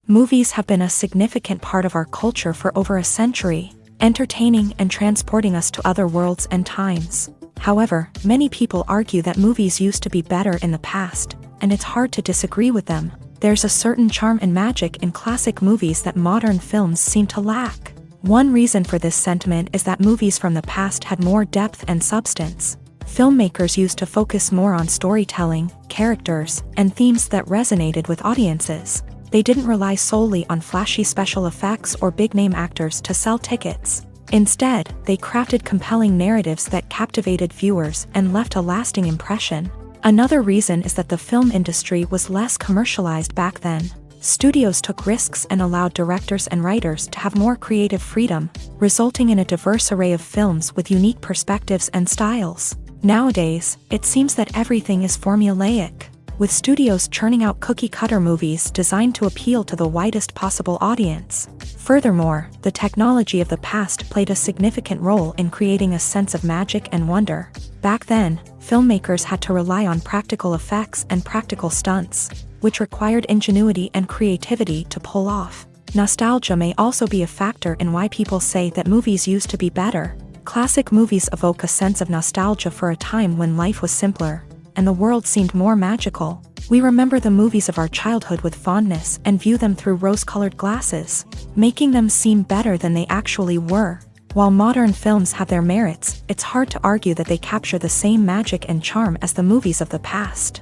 Movies have been a significant part of our culture for over a century, entertaining and transporting us to other worlds and times. However, many people argue that movies used to be better in the past, and it's hard to disagree with them. There's a certain charm and magic in classic movies that modern films seem to lack. One reason for this sentiment is that movies from the past had more depth and substance. Filmmakers used to focus more on storytelling, characters, and themes that resonated with audiences. They didn't rely solely on flashy special effects or big-name actors to sell tickets. Instead, they crafted compelling narratives that captivated viewers and left a lasting impression. Another reason is that the film industry was less commercialized back then. Studios took risks and allowed directors and writers to have more creative freedom, resulting in a diverse array of films with unique perspectives and styles. Nowadays, it seems that everything is formulaic, with studios churning out cookie-cutter movies designed to appeal to the widest possible audience. Furthermore, the technology of the past played a significant role in creating a sense of magic and wonder. Back then, filmmakers had to rely on practical effects and practical stunts, which required ingenuity and creativity to pull off. Nostalgia may also be a factor in why people say that movies used to be better. Classic movies evoke a sense of nostalgia for a time when life was simpler, and the world seemed more magical. We remember the movies of our childhood with fondness and view them through rose-colored glasses, making them seem better than they actually were. While modern films have their merits, it's hard to argue that they capture the same magic and charm as the movies of the past.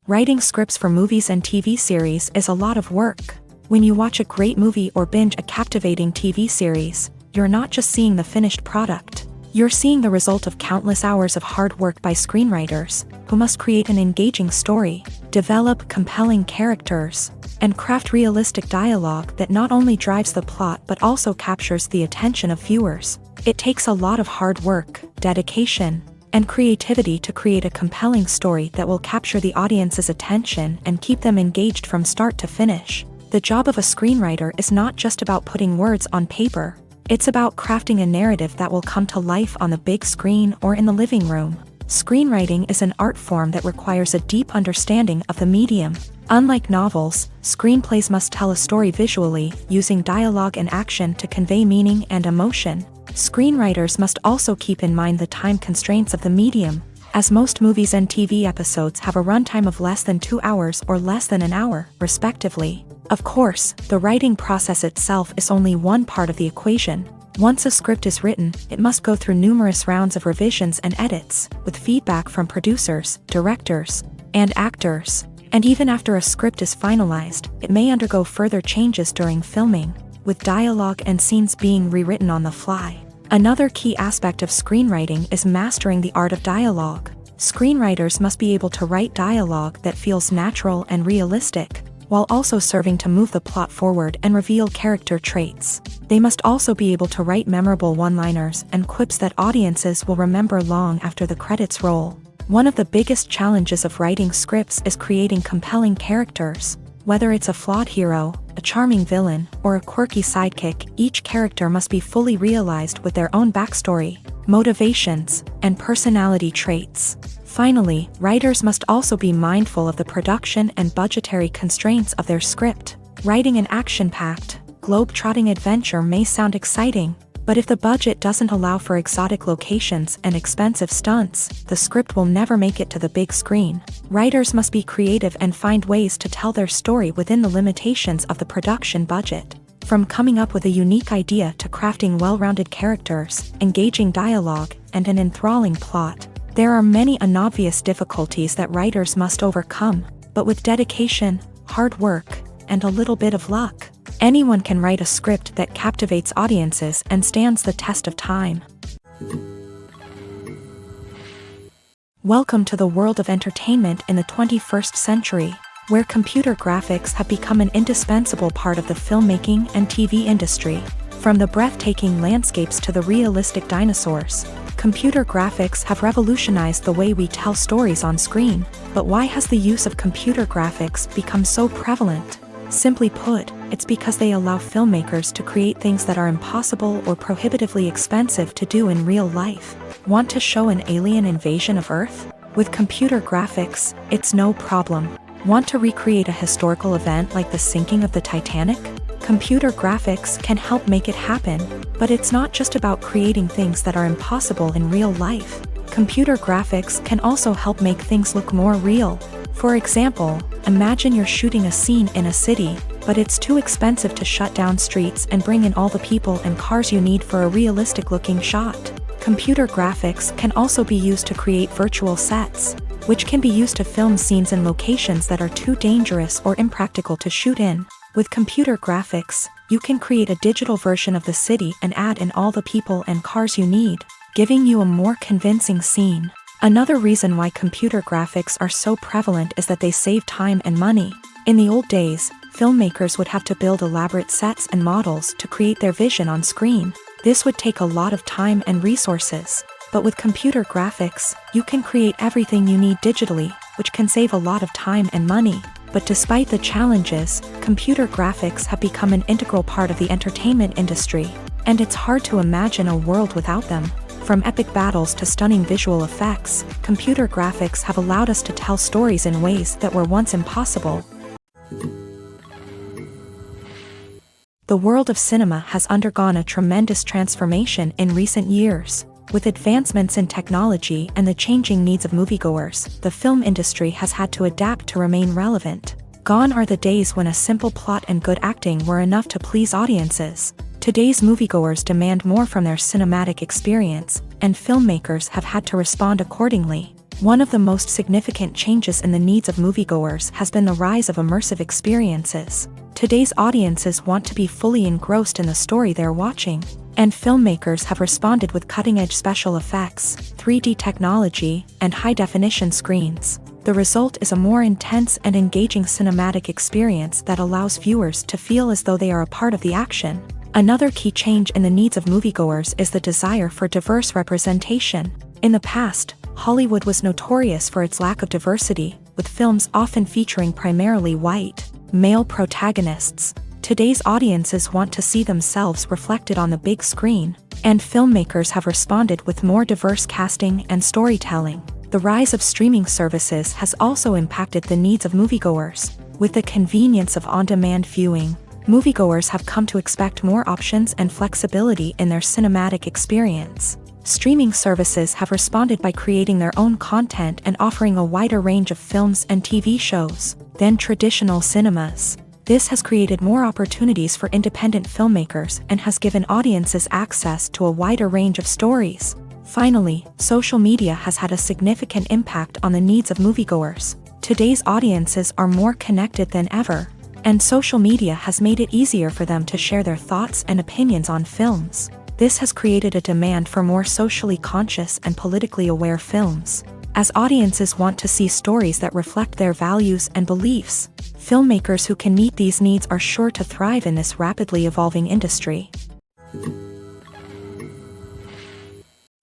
Writing scripts for movies and TV series is a lot of work. When you watch a great movie or binge a captivating TV series, you're not just seeing the finished product. You're seeing the result of countless hours of hard work by screenwriters, who must create an engaging story, develop compelling characters, and craft realistic dialogue that not only drives the plot but also captures the attention of viewers. It takes a lot of hard work, dedication, and creativity to create a compelling story that will capture the audience's attention and keep them engaged from start to finish. The job of a screenwriter is not just about putting words on paper. It's about crafting a narrative that will come to life on the big screen or in the living room. Screenwriting is an art form that requires a deep understanding of the medium. Unlike novels, screenplays must tell a story visually, using dialogue and action to convey meaning and emotion. Screenwriters must also keep in mind the time constraints of the medium, as most movies and TV episodes have a runtime of less than 2 hours or less than an hour, respectively. Of course, the writing process itself is only one part of the equation. Once a script is written, it must go through numerous rounds of revisions and edits, with feedback from producers, directors, and actors. And even after a script is finalized, it may undergo further changes during filming, with dialogue and scenes being rewritten on the fly. Another key aspect of screenwriting is mastering the art of dialogue. Screenwriters must be able to write dialogue that feels natural and realistic, while also serving to move the plot forward and reveal character traits. They must also be able to write memorable one-liners and quips that audiences will remember long after the credits roll. One of the biggest challenges of writing scripts is creating compelling characters. Whether it's a flawed hero, a charming villain, or a quirky sidekick, each character must be fully realized with their own backstory, motivations, and personality traits. Finally, writers must also be mindful of the production and budgetary constraints of their script. Writing an action-packed, globe-trotting adventure may sound exciting, but if the budget doesn't allow for exotic locations and expensive stunts, the script will never make it to the big screen. Writers must be creative and find ways to tell their story within the limitations of the production budget. From coming up with a unique idea to crafting well-rounded characters, engaging dialogue, and an enthralling plot, there are many unobvious difficulties that writers must overcome, but with dedication, hard work, and a little bit of luck, anyone can write a script that captivates audiences and stands the test of time. Welcome to the world of entertainment in the 21st century, where computer graphics have become an indispensable part of the filmmaking and TV industry. From the breathtaking landscapes to the realistic dinosaurs, Computer graphics have revolutionized the way we tell stories on screen, but why has the use of computer graphics become so prevalent? Simply put, it's because they allow filmmakers to create things that are impossible or prohibitively expensive to do in real life. Want to show an alien invasion of Earth? With computer graphics, it's no problem. Want to recreate a historical event like the sinking of the Titanic? Computer graphics can help make it happen, but it's not just about creating things that are impossible in real life. Computer graphics can also help make things look more real. For example, imagine you're shooting a scene in a city, but it's too expensive to shut down streets and bring in all the people and cars you need for a realistic-looking shot. Computer graphics can also be used to create virtual sets, which can be used to film scenes in locations that are too dangerous or impractical to shoot in. With computer graphics, you can create a digital version of the city and add in all the people and cars you need, giving you a more convincing scene. Another reason why computer graphics are so prevalent is that they save time and money. In the old days, filmmakers would have to build elaborate sets and models to create their vision on screen. This would take a lot of time and resources. But with computer graphics, you can create everything you need digitally, which can save a lot of time and money. But despite the challenges, computer graphics have become an integral part of the entertainment industry, and it's hard to imagine a world without them. From epic battles to stunning visual effects, computer graphics have allowed us to tell stories in ways that were once impossible. The world of cinema has undergone a tremendous transformation in recent years. With advancements in technology and the changing needs of moviegoers, the film industry has had to adapt to remain relevant. Gone are the days when a simple plot and good acting were enough to please audiences. Today's moviegoers demand more from their cinematic experience, and filmmakers have had to respond accordingly. One of the most significant changes in the needs of moviegoers has been the rise of immersive experiences. Today's audiences want to be fully engrossed in the story they're watching, and filmmakers have responded with cutting-edge special effects, 3D technology, and high-definition screens. The result is a more intense and engaging cinematic experience that allows viewers to feel as though they are a part of the action. Another key change in the needs of moviegoers is the desire for diverse representation. In the past, Hollywood was notorious for its lack of diversity, with films often featuring primarily white, male protagonists. Today's audiences want to see themselves reflected on the big screen, and filmmakers have responded with more diverse casting and storytelling. The rise of streaming services has also impacted the needs of moviegoers. With the convenience of on-demand viewing, moviegoers have come to expect more options and flexibility in their cinematic experience. Streaming services have responded by creating their own content and offering a wider range of films and TV shows than traditional cinemas. This has created more opportunities for independent filmmakers and has given audiences access to a wider range of stories. Finally, social media has had a significant impact on the needs of moviegoers. Today's audiences are more connected than ever, and social media has made it easier for them to share their thoughts and opinions on films. This has created a demand for more socially conscious and politically aware films. As audiences want to see stories that reflect their values and beliefs, filmmakers who can meet these needs are sure to thrive in this rapidly evolving industry.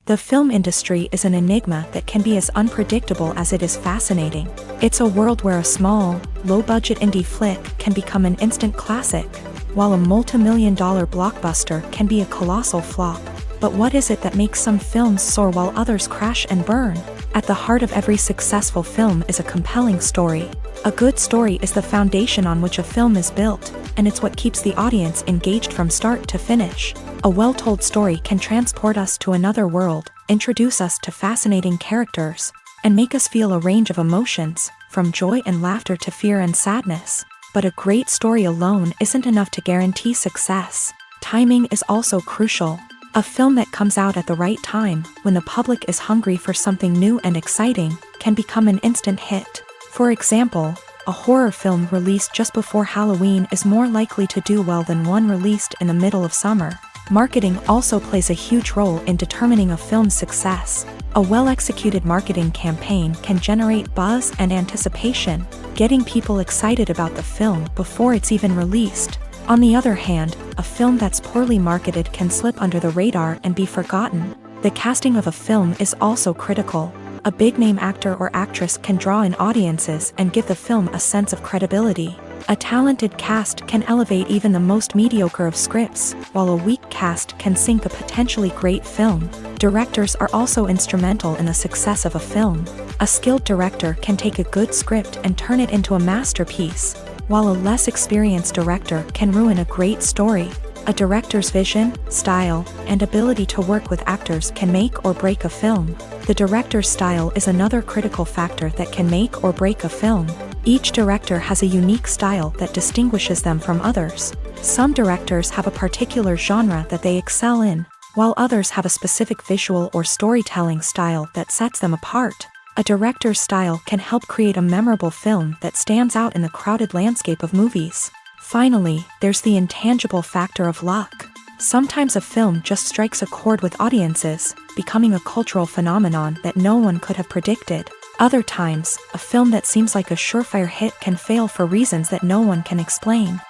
The film industry is an enigma that can be as unpredictable as it is fascinating. It's a world where a small, low-budget indie flick can become an instant classic, while a multi-million-dollar blockbuster can be a colossal flop. But what is it that makes some films soar while others crash and burn? At the heart of every successful film is a compelling story. A good story is the foundation on which a film is built, and it's what keeps the audience engaged from start to finish. A well-told story can transport us to another world, introduce us to fascinating characters, and make us feel a range of emotions, from joy and laughter to fear and sadness. But a great story alone isn't enough to guarantee success. Timing is also crucial. A film that comes out at the right time, when the public is hungry for something new and exciting, can become an instant hit. For example, a horror film released just before Halloween is more likely to do well than one released in the middle of summer. Marketing also plays a huge role in determining a film's success. A well-executed marketing campaign can generate buzz and anticipation, getting people excited about the film before it's even released. On the other hand, a film that's poorly marketed can slip under the radar and be forgotten. The casting of a film is also critical. A big-name actor or actress can draw in audiences and give the film a sense of credibility. A talented cast can elevate even the most mediocre of scripts, while a weak cast can sink a potentially great film. Directors are also instrumental in the success of a film. A skilled director can take a good script and turn it into a masterpiece, while a less experienced director can ruin a great story. A director's vision, style, and ability to work with actors can make or break a film. The director's style is another critical factor that can make or break a film. Each director has a unique style that distinguishes them from others. Some directors have a particular genre that they excel in, while others have a specific visual or storytelling style that sets them apart. A director's style can help create a memorable film that stands out in the crowded landscape of movies. Finally, there's the intangible factor of luck. Sometimes a film just strikes a chord with audiences, becoming a cultural phenomenon that no one could have predicted. Other times, a film that seems like a surefire hit can fail for reasons that no one can explain.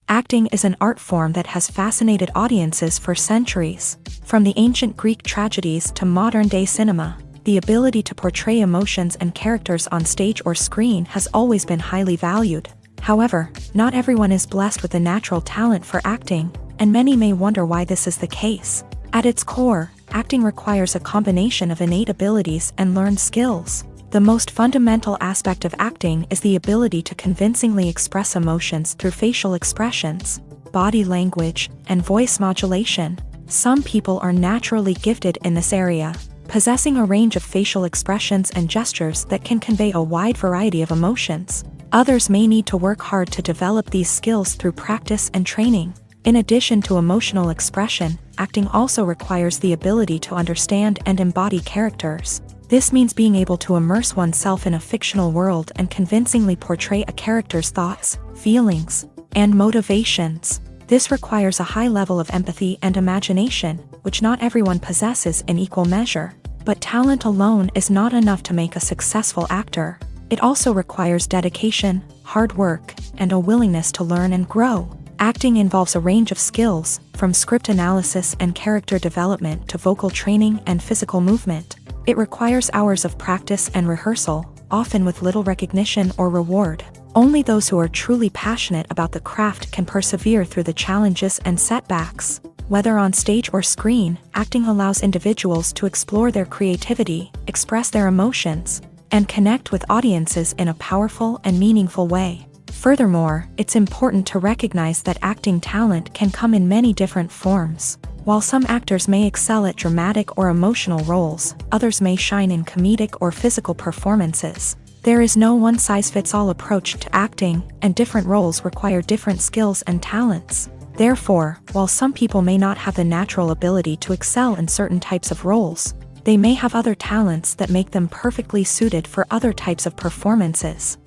Acting is an art form that has fascinated audiences for centuries. From the ancient Greek tragedies to modern-day cinema, the ability to portray emotions and characters on stage or screen has always been highly valued. However, not everyone is blessed with a natural talent for acting, and many may wonder why this is the case. At its core, acting requires a combination of innate abilities and learned skills. The most fundamental aspect of acting is the ability to convincingly express emotions through facial expressions, body language, and voice modulation. Some people are naturally gifted in this area, possessing a range of facial expressions and gestures that can convey a wide variety of emotions. Others may need to work hard to develop these skills through practice and training. In addition to emotional expression, acting also requires the ability to understand and embody characters. This means being able to immerse oneself in a fictional world and convincingly portray a character's thoughts, feelings, and motivations. This requires a high level of empathy and imagination, which not everyone possesses in equal measure. But talent alone is not enough to make a successful actor. It also requires dedication, hard work, and a willingness to learn and grow. Acting involves a range of skills, from script analysis and character development to vocal training and physical movement. It requires hours of practice and rehearsal, often with little recognition or reward. Only those who are truly passionate about the craft can persevere through the challenges and setbacks. Whether on stage or screen, acting allows individuals to explore their creativity, express their emotions, and connect with audiences in a powerful and meaningful way. Furthermore, it's important to recognize that acting talent can come in many different forms. While some actors may excel at dramatic or emotional roles, others may shine in comedic or physical performances. There is no one-size-fits-all approach to acting, and different roles require different skills and talents. Therefore, while some people may not have the natural ability to excel in certain types of roles, they may have other talents that make them perfectly suited for other types of performances.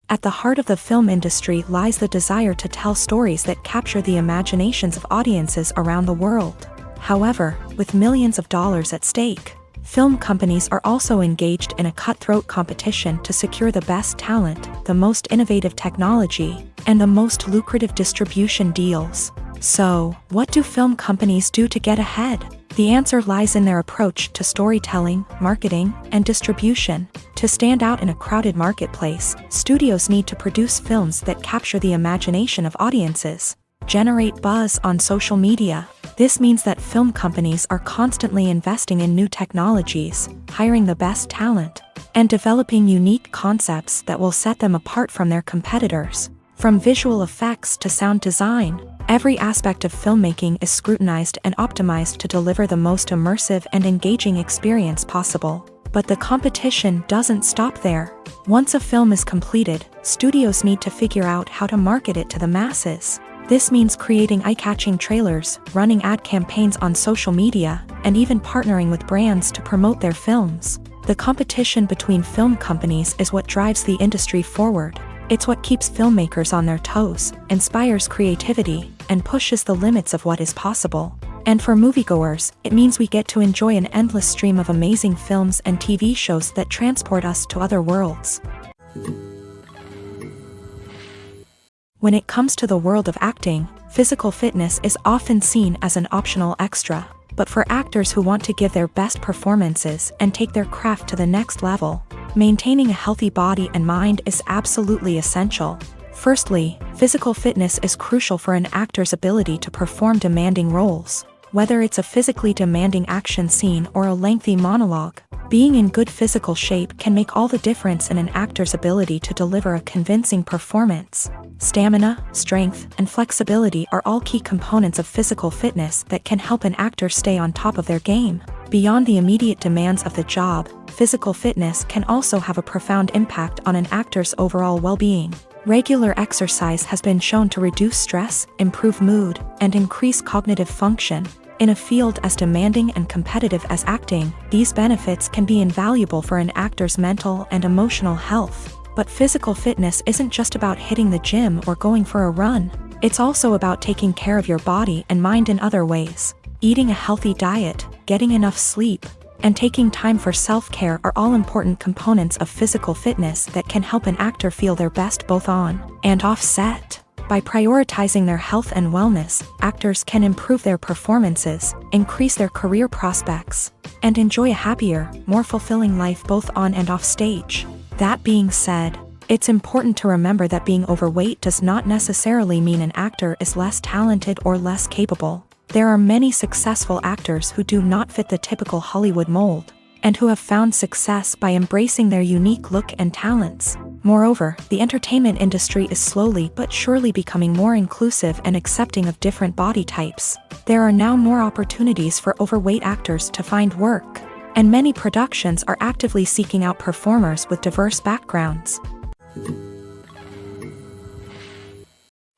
At the heart of the film industry lies the desire to tell stories that capture the imaginations of audiences around the world. However, with millions of dollars at stake, film companies are also engaged in a cutthroat competition to secure the best talent, the most innovative technology, and the most lucrative distribution deals. So, what do film companies do to get ahead? The answer lies in their approach to storytelling, marketing, and distribution. To stand out in a crowded marketplace, studios need to produce films that capture the imagination of audiences, generate buzz on social media. This means that film companies are constantly investing in new technologies, hiring the best talent, and developing unique concepts that will set them apart from their competitors. From visual effects to sound design, every aspect of filmmaking is scrutinized and optimized to deliver the most immersive and engaging experience possible. But the competition doesn't stop there. Once a film is completed, studios need to figure out how to market it to the masses. This means creating eye-catching trailers, running ad campaigns on social media, and even partnering with brands to promote their films. The competition between film companies is what drives the industry forward. It's what keeps filmmakers on their toes, inspires creativity, and pushes the limits of what is possible. And for moviegoers, it means we get to enjoy an endless stream of amazing films and TV shows that transport us to other worlds. When it comes to the world of acting, physical fitness is often seen as an optional extra. But for actors who want to give their best performances and take their craft to the next level, maintaining a healthy body and mind is absolutely essential. Firstly, physical fitness is crucial for an actor's ability to perform demanding roles. Whether it's a physically demanding action scene or a lengthy monologue, being in good physical shape can make all the difference in an actor's ability to deliver a convincing performance. Stamina, strength, and flexibility are all key components of physical fitness that can help an actor stay on top of their game. Beyond the immediate demands of the job, physical fitness can also have a profound impact on an actor's overall well-being. Regular exercise has been shown to reduce stress, improve mood, and increase cognitive function. In a field as demanding and competitive as acting, these benefits can be invaluable for an actor's mental and emotional health. But physical fitness isn't just about hitting the gym or going for a run. It's also about taking care of your body and mind in other ways. Eating a healthy diet, getting enough sleep, and taking time for self-care are all important components of physical fitness that can help an actor feel their best both on and off set. By prioritizing their health and wellness, actors can improve their performances, increase their career prospects, and enjoy a happier, more fulfilling life both on and off stage. That being said, it's important to remember that being overweight does not necessarily mean an actor is less talented or less capable. There are many successful actors who do not fit the typical Hollywood mold, and who have found success by embracing their unique look and talents. Moreover, the entertainment industry is slowly but surely becoming more inclusive and accepting of different body types. There are now more opportunities for overweight actors to find work, and many productions are actively seeking out performers with diverse backgrounds.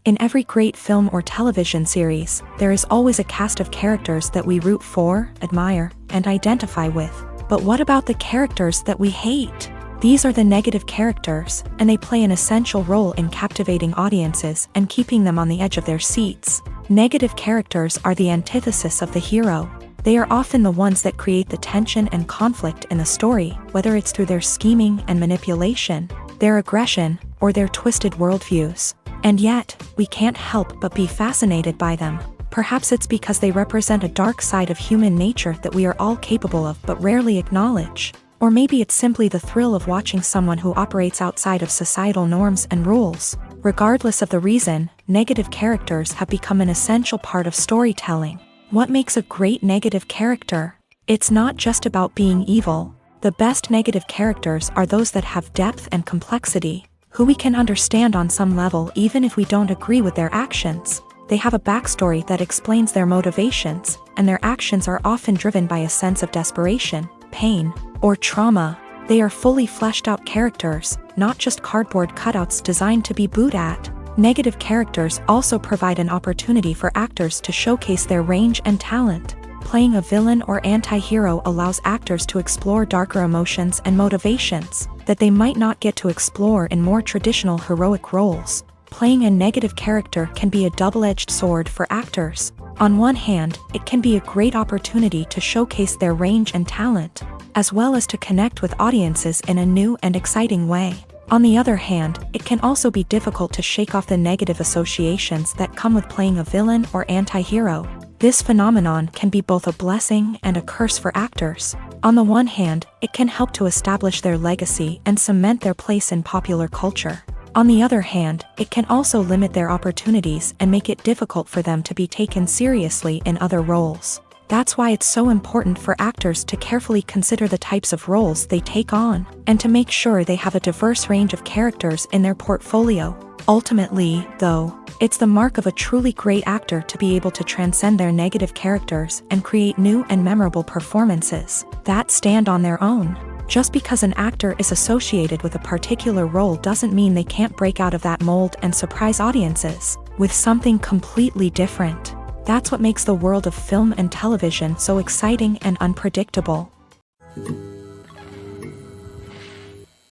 In every great film or television series, there is always a cast of characters that we root for, admire, and identify with. But what about the characters that we hate? These are the negative characters, and they play an essential role in captivating audiences and keeping them on the edge of their seats. Negative characters are the antithesis of the hero. They are often the ones that create the tension and conflict in the story, whether it's through their scheming and manipulation, their aggression, or their twisted worldviews. And yet, we can't help but be fascinated by them. Perhaps it's because they represent a dark side of human nature that we are all capable of but rarely acknowledge. Or maybe it's simply the thrill of watching someone who operates outside of societal norms and rules. Regardless of the reason, negative characters have become an essential part of storytelling. What makes a great negative character? It's not just about being evil. The best negative characters are those that have depth and complexity, who we can understand on some level even if we don't agree with their actions. They have a backstory that explains their motivations, and their actions are often driven by a sense of desperation, pain, or trauma. They are fully fleshed out characters, not just cardboard cutouts designed to be booed at. Negative characters also provide an opportunity for actors to showcase their range and talent. Playing a villain or anti-hero allows actors to explore darker emotions and motivations that they might not get to explore in more traditional heroic roles. Playing a negative character can be a double-edged sword for actors. On one hand, it can be a great opportunity to showcase their range and talent, as well as to connect with audiences in a new and exciting way. On the other hand, it can also be difficult to shake off the negative associations that come with playing a villain or anti-hero. This phenomenon can be both a blessing and a curse for actors. On the one hand, it can help to establish their legacy and cement their place in popular culture. On the other hand, it can also limit their opportunities and make it difficult for them to be taken seriously in other roles. That's why it's so important for actors to carefully consider the types of roles they take on, and to make sure they have a diverse range of characters in their portfolio. Ultimately, though, it's the mark of a truly great actor to be able to transcend their negative characters and create new and memorable performances that stand on their own. Just because an actor is associated with a particular role doesn't mean they can't break out of that mold and surprise audiences with something completely different. That's what makes the world of film and television so exciting and unpredictable.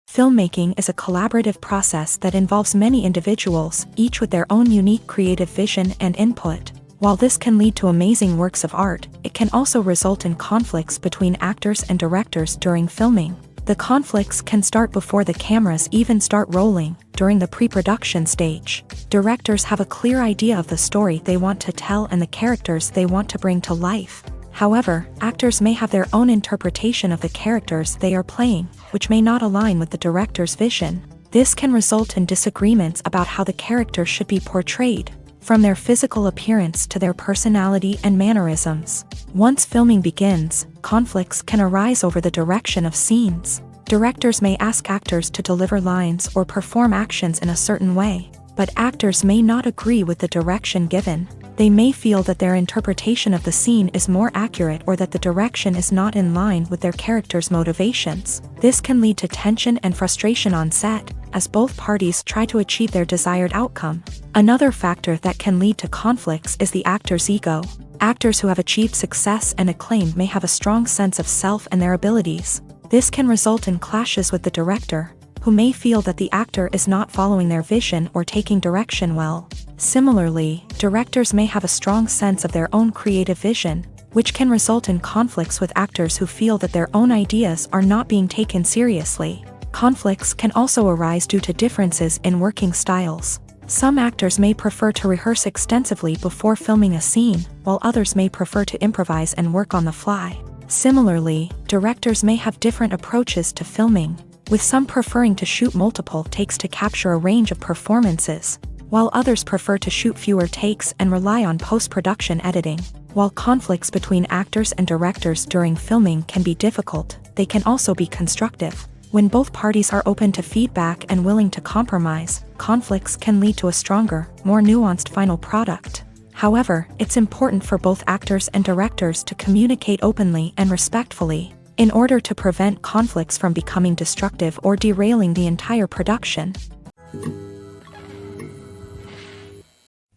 Filmmaking is a collaborative process that involves many individuals, each with their own unique creative vision and input. While this can lead to amazing works of art, it can also result in conflicts between actors and directors during filming. The conflicts can start before the cameras even start rolling, during the pre-production stage. Directors have a clear idea of the story they want to tell and the characters they want to bring to life. However, actors may have their own interpretation of the characters they are playing, which may not align with the director's vision. This can result in disagreements about how the character should be portrayed, from their physical appearance to their personality and mannerisms. Once filming begins, conflicts can arise over the direction of scenes. Directors may ask actors to deliver lines or perform actions in a certain way, but actors may not agree with the direction given. They may feel that their interpretation of the scene is more accurate or that the direction is not in line with their character's motivations. This can lead to tension and frustration on set, as both parties try to achieve their desired outcome. Another factor that can lead to conflicts is the actor's ego. Actors who have achieved success and acclaim may have a strong sense of self and their abilities. This can result in clashes with the director, who may feel that the actor is not following their vision or taking direction well. Similarly, directors may have a strong sense of their own creative vision, which can result in conflicts with actors who feel that their own ideas are not being taken seriously. Conflicts can also arise due to differences in working styles. Some actors may prefer to rehearse extensively before filming a scene, while others may prefer to improvise and work on the fly. Similarly, directors may have different approaches to filming, with some preferring to shoot multiple takes to capture a range of performances, while others prefer to shoot fewer takes and rely on post-production editing. While conflicts between actors and directors during filming can be difficult, they can also be constructive. When both parties are open to feedback and willing to compromise, conflicts can lead to a stronger, more nuanced final product. However, it's important for both actors and directors to communicate openly and respectfully, in order to prevent conflicts from becoming destructive or derailing the entire production.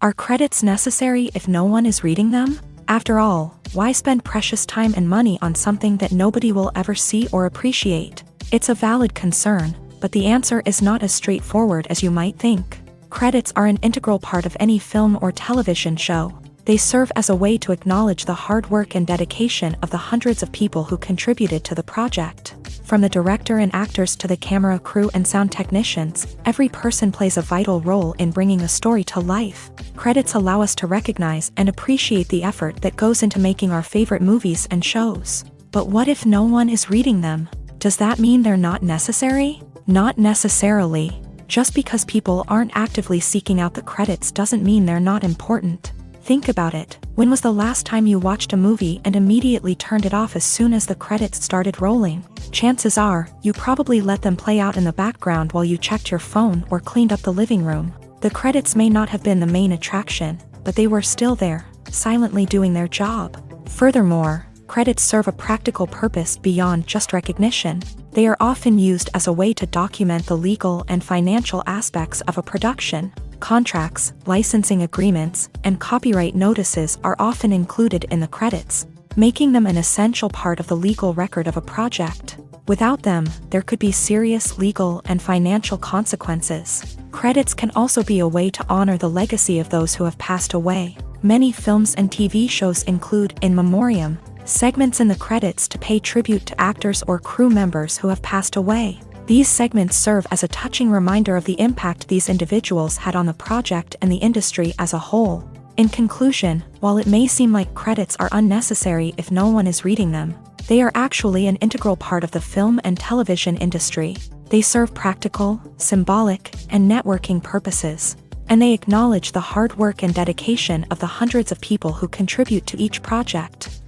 Are credits necessary if no one is reading them? After all, why spend precious time and money on something that nobody will ever see or appreciate? It's a valid concern, but the answer is not as straightforward as you might think. Credits are an integral part of any film or television show. They serve as a way to acknowledge the hard work and dedication of the hundreds of people who contributed to the project. From the director and actors to the camera crew and sound technicians, every person plays a vital role in bringing a story to life. Credits allow us to recognize and appreciate the effort that goes into making our favorite movies and shows. But what if no one is reading them? Does that mean they're not necessary? Not necessarily. Just because people aren't actively seeking out the credits doesn't mean they're not important. Think about it. When was the last time you watched a movie and immediately turned it off as soon as the credits started rolling? Chances are, you probably let them play out in the background while you checked your phone or cleaned up the living room. The credits may not have been the main attraction, but they were still there, silently doing their job. Furthermore, credits serve a practical purpose beyond just recognition. They are often used as a way to document the legal and financial aspects of a production. Contracts, licensing agreements, and copyright notices are often included in the credits, making them an essential part of the legal record of a project. Without them, there could be serious legal and financial consequences. Credits can also be a way to honor the legacy of those who have passed away. Many films and TV shows include in memoriam segments in the credits to pay tribute to actors or crew members who have passed away. These segments serve as a touching reminder of the impact these individuals had on the project and the industry as a whole. In conclusion, while it may seem like credits are unnecessary if no one is reading them, they are actually an integral part of the film and television industry. They serve practical, symbolic, and networking purposes, and they acknowledge the hard work and dedication of the hundreds of people who contribute to each project.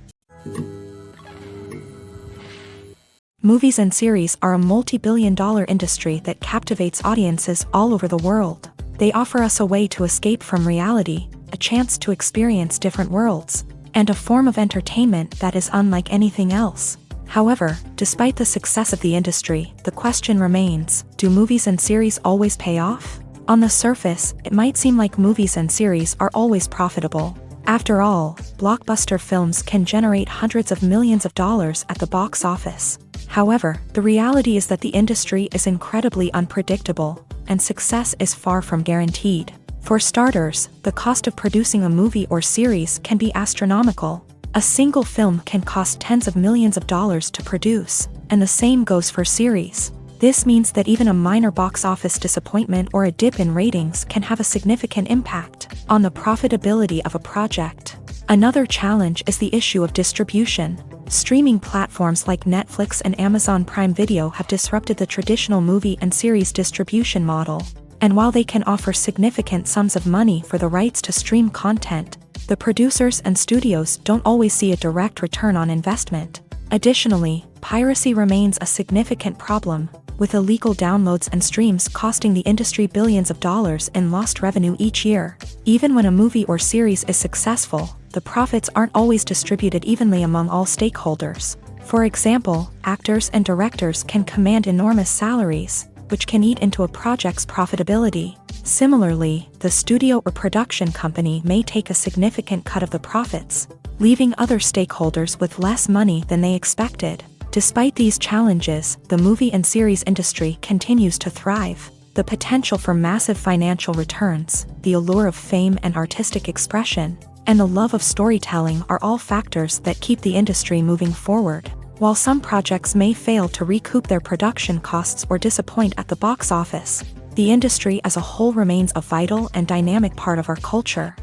Movies and series are a multi-billion-dollar industry that captivates audiences all over the world. They offer us a way to escape from reality, a chance to experience different worlds, and a form of entertainment that is unlike anything else. However, despite the success of the industry, the question remains, do movies and series always pay off? On the surface, it might seem like movies and series are always profitable. After all, blockbuster films can generate hundreds of millions of dollars at the box office. However, the reality is that the industry is incredibly unpredictable, and success is far from guaranteed. For starters, the cost of producing a movie or series can be astronomical. A single film can cost tens of millions of dollars to produce, and the same goes for series. This means that even a minor box office disappointment or a dip in ratings can have a significant impact on the profitability of a project. Another challenge is the issue of distribution. Streaming platforms like Netflix and Amazon Prime Video have disrupted the traditional movie and series distribution model. And while they can offer significant sums of money for the rights to stream content, the producers and studios don't always see a direct return on investment. Additionally, piracy remains a significant problem, with illegal downloads and streams costing the industry billions of dollars in lost revenue each year. Even when a movie or series is successful, the profits aren't always distributed evenly among all stakeholders. For example, actors and directors can command enormous salaries, which can eat into a project's profitability. Similarly, the studio or production company may take a significant cut of the profits, leaving other stakeholders with less money than they expected. Despite these challenges, the movie and series industry continues to thrive. The potential for massive financial returns, the allure of fame and artistic expression, and the love of storytelling are all factors that keep the industry moving forward. While some projects may fail to recoup their production costs or disappoint at the box office, the industry as a whole remains a vital and dynamic part of our culture.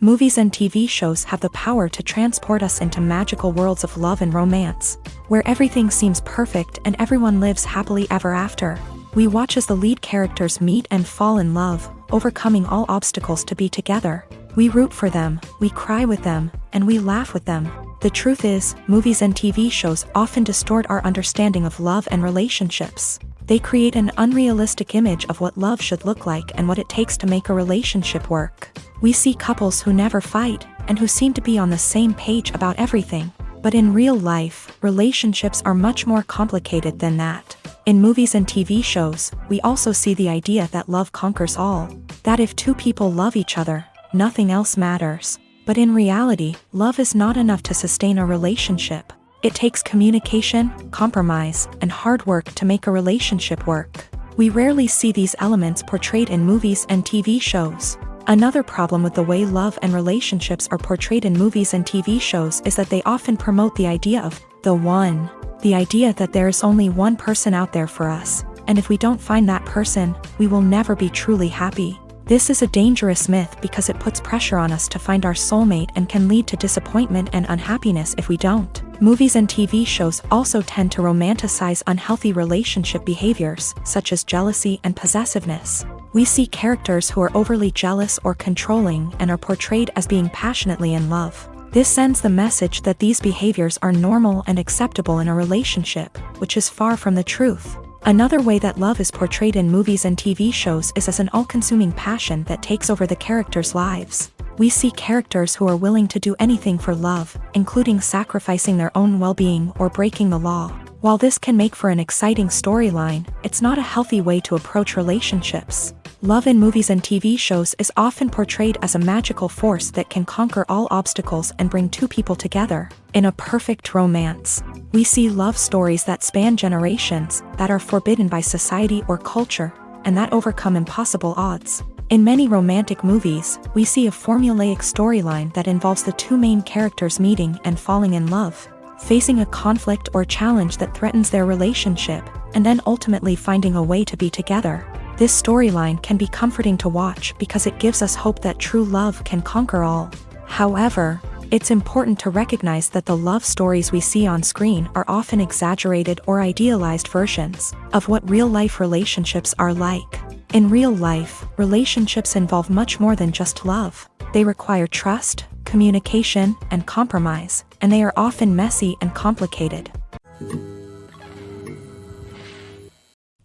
Movies and TV shows have the power to transport us into magical worlds of love and romance, where everything seems perfect and everyone lives happily ever after. We watch as the lead characters meet and fall in love, overcoming all obstacles to be together. We root for them, we cry with them, and we laugh with them. The truth is, movies and TV shows often distort our understanding of love and relationships. They create an unrealistic image of what love should look like and what it takes to make a relationship work. We see couples who never fight, and who seem to be on the same page about everything. But in real life, relationships are much more complicated than that. In movies and TV shows, we also see the idea that love conquers all. That if two people love each other, nothing else matters. But in reality, love is not enough to sustain a relationship. It takes communication, compromise, and hard work to make a relationship work. We rarely see these elements portrayed in movies and TV shows. Another problem with the way love and relationships are portrayed in movies and TV shows is that they often promote the idea of the one. The idea that there is only one person out there for us, and if we don't find that person, we will never be truly happy. This is a dangerous myth because it puts pressure on us to find our soulmate and can lead to disappointment and unhappiness if we don't. Movies and TV shows also tend to romanticize unhealthy relationship behaviors, such as jealousy and possessiveness. We see characters who are overly jealous or controlling and are portrayed as being passionately in love. This sends the message that these behaviors are normal and acceptable in a relationship, which is far from the truth. Another way that love is portrayed in movies and TV shows is as an all-consuming passion that takes over the characters' lives. We see characters who are willing to do anything for love, including sacrificing their own well-being or breaking the law. While this can make for an exciting storyline, it's not a healthy way to approach relationships. Love in movies and TV shows is often portrayed as a magical force that can conquer all obstacles and bring two people together in a perfect romance. We see love stories that span generations, that are forbidden by society or culture, and that overcome impossible odds. In many romantic movies, we see a formulaic storyline that involves the two main characters meeting and falling in love, facing a conflict or challenge that threatens their relationship, and then ultimately finding a way to be together. This storyline can be comforting to watch because it gives us hope that true love can conquer all. However, it's important to recognize that the love stories we see on screen are often exaggerated or idealized versions of what real-life relationships are like. In real life, relationships involve much more than just love. They require trust, communication, and compromise, and they are often messy and complicated.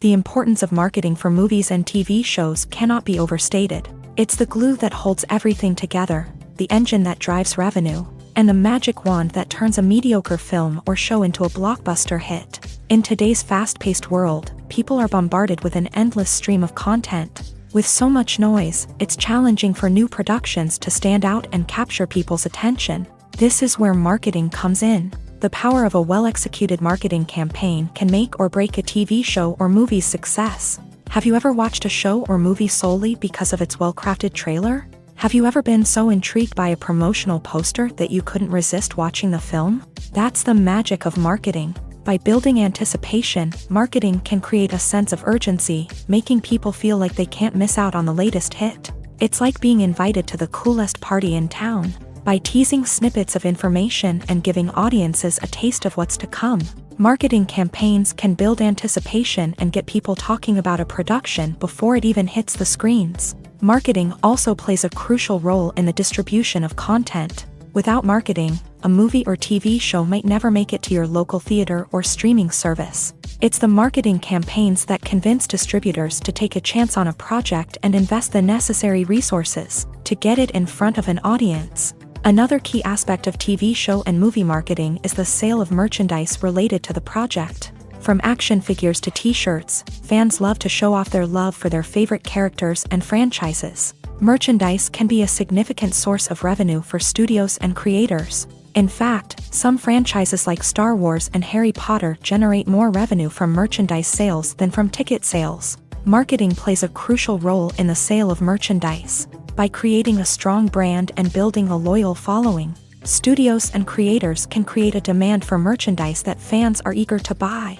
The importance of marketing for movies and TV shows cannot be overstated. It's the glue that holds everything together, the engine that drives revenue, and the magic wand that turns a mediocre film or show into a blockbuster hit. In today's fast-paced world, people are bombarded with an endless stream of content. With so much noise, it's challenging for new productions to stand out and capture people's attention. This is where marketing comes in. The power of a well-executed marketing campaign can make or break a TV show or movie's success. Have you ever watched a show or movie solely because of its well-crafted trailer? Have you ever been so intrigued by a promotional poster that you couldn't resist watching the film? That's the magic of marketing. By building anticipation, marketing can create a sense of urgency, making people feel like they can't miss out on the latest hit. It's like being invited to the coolest party in town. By teasing snippets of information and giving audiences a taste of what's to come, marketing campaigns can build anticipation and get people talking about a production before it even hits the screens. Marketing also plays a crucial role in the distribution of content. Without marketing, a movie or TV show might never make it to your local theater or streaming service. It's the marketing campaigns that convince distributors to take a chance on a project and invest the necessary resources to get it in front of an audience. Another key aspect of TV show and movie marketing is the sale of merchandise related to the project. From action figures to t-shirts, fans love to show off their love for their favorite characters and franchises. Merchandise can be a significant source of revenue for studios and creators. In fact, some franchises like Star Wars and Harry Potter generate more revenue from merchandise sales than from ticket sales. Marketing plays a crucial role in the sale of merchandise. By creating a strong brand and building a loyal following, studios and creators can create a demand for merchandise that fans are eager to buy.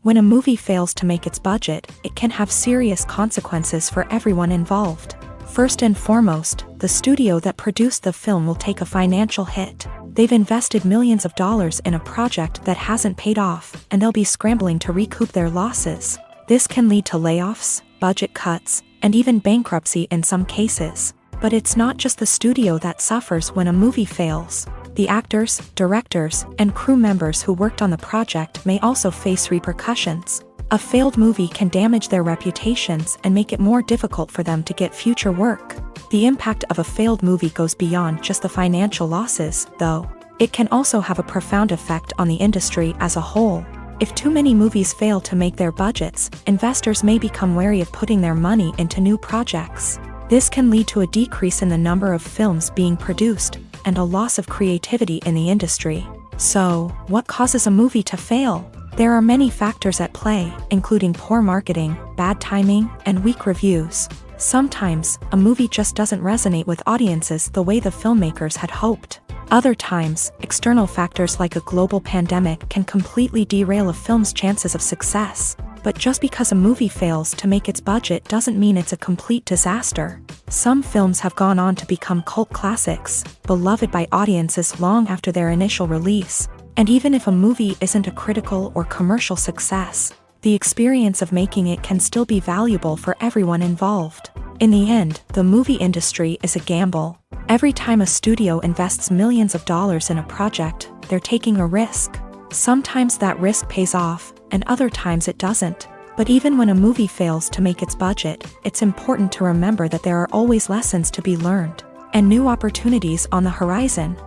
When a movie fails to make its budget, it can have serious consequences for everyone involved. First and foremost, the studio that produced the film will take a financial hit. They've invested millions of dollars in a project that hasn't paid off, and they'll be scrambling to recoup their losses. This can lead to layoffs, budget cuts, and even bankruptcy in some cases. But it's not just the studio that suffers when a movie fails. The actors, directors, and crew members who worked on the project may also face repercussions. A failed movie can damage their reputations and make it more difficult for them to get future work. The impact of a failed movie goes beyond just the financial losses, though. It can also have a profound effect on the industry as a whole. If too many movies fail to make their budgets, investors may become wary of putting their money into new projects. This can lead to a decrease in the number of films being produced, and a loss of creativity in the industry. So, what causes a movie to fail? There are many factors at play, including poor marketing, bad timing, and weak reviews. Sometimes, a movie just doesn't resonate with audiences the way the filmmakers had hoped. Other times, external factors like a global pandemic can completely derail a film's chances of success. But just because a movie fails to make its budget doesn't mean it's a complete disaster. Some films have gone on to become cult classics, beloved by audiences long after their initial release. And even if a movie isn't a critical or commercial success, the experience of making it can still be valuable for everyone involved. In the end, the movie industry is a gamble. Every time a studio invests millions of dollars in a project, they're taking a risk. Sometimes that risk pays off, and other times it doesn't. But even when a movie fails to make its budget, it's important to remember that there are always lessons to be learned, and new opportunities on the horizon.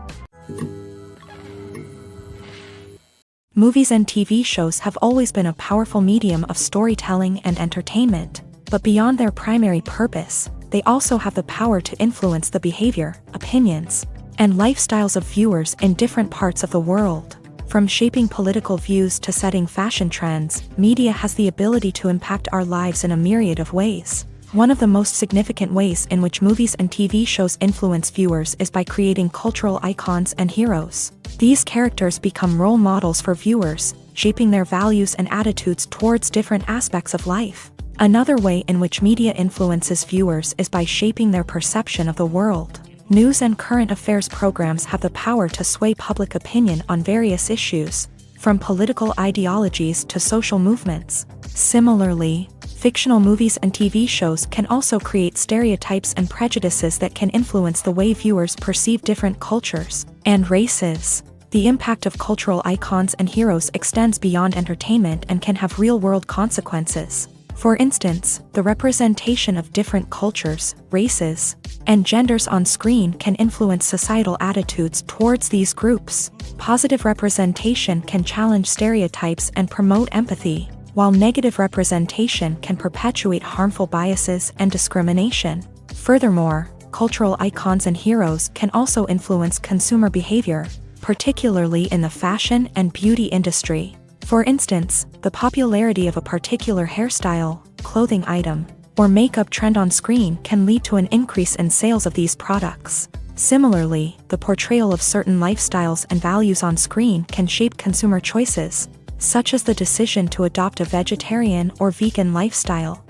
Movies and TV shows have always been a powerful medium of storytelling and entertainment, but beyond their primary purpose, they also have the power to influence the behavior, opinions, and lifestyles of viewers in different parts of the world. From shaping political views to setting fashion trends, media has the ability to impact our lives in a myriad of ways. One of the most significant ways in which movies and TV shows influence viewers is by creating cultural icons and heroes. These characters become role models for viewers, shaping their values and attitudes towards different aspects of life. Another way in which media influences viewers is by shaping their perception of the world. News and current affairs programs have the power to sway public opinion on various issues, from political ideologies to social movements. Similarly, fictional movies and TV shows can also create stereotypes and prejudices that can influence the way viewers perceive different cultures and races. The impact of cultural icons and heroes extends beyond entertainment and can have real-world consequences. For instance, the representation of different cultures, races, and genders on screen can influence societal attitudes towards these groups. Positive representation can challenge stereotypes and promote empathy, while negative representation can perpetuate harmful biases and discrimination. Furthermore, cultural icons and heroes can also influence consumer behavior, particularly in the fashion and beauty industry. For instance, the popularity of a particular hairstyle, clothing item, or makeup trend on screen can lead to an increase in sales of these products. Similarly, the portrayal of certain lifestyles and values on screen can shape consumer choices, such as the decision to adopt a vegetarian or vegan lifestyle.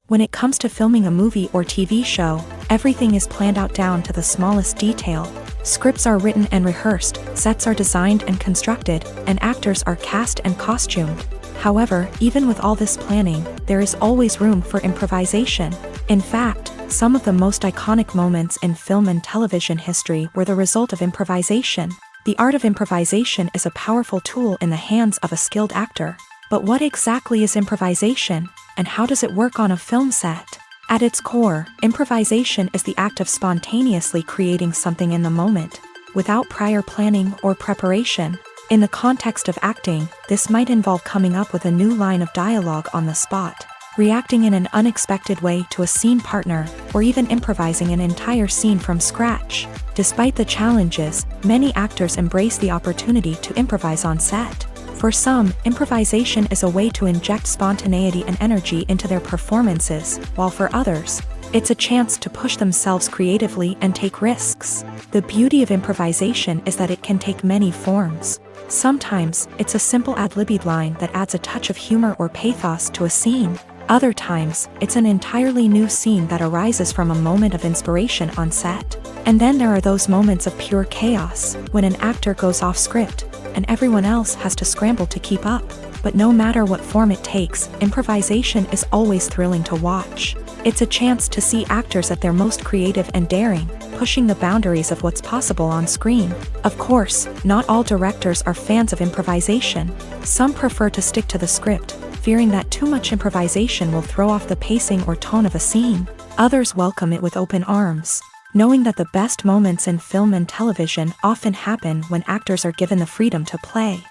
When it comes to filming a movie or TV show, everything is planned out down to the smallest detail. Scripts are written and rehearsed, sets are designed and constructed, and actors are cast and costumed. However, even with all this planning, there is always room for improvisation. In fact, some of the most iconic moments in film and television history were the result of improvisation. The art of improvisation is a powerful tool in the hands of a skilled actor. But what exactly is improvisation, and how does it work on a film set? At its core, improvisation is the act of spontaneously creating something in the moment, without prior planning or preparation. In the context of acting, this might involve coming up with a new line of dialogue on the spot, reacting in an unexpected way to a scene partner, or even improvising an entire scene from scratch. Despite the challenges, many actors embrace the opportunity to improvise on set. For some, improvisation is a way to inject spontaneity and energy into their performances, while for others, it's a chance to push themselves creatively and take risks. The beauty of improvisation is that it can take many forms. Sometimes, it's a simple ad-libbed line that adds a touch of humor or pathos to a scene. Other times, it's an entirely new scene that arises from a moment of inspiration on set. And then there are those moments of pure chaos, when an actor goes off script, and everyone else has to scramble to keep up. But no matter what form it takes, improvisation is always thrilling to watch. It's a chance to see actors at their most creative and daring, pushing the boundaries of what's possible on screen. Of course, not all directors are fans of improvisation. Some prefer to stick to the script, fearing that too much improvisation will throw off the pacing or tone of a scene. Others welcome it with open arms, knowing that the best moments in film and television often happen when actors are given the freedom to play.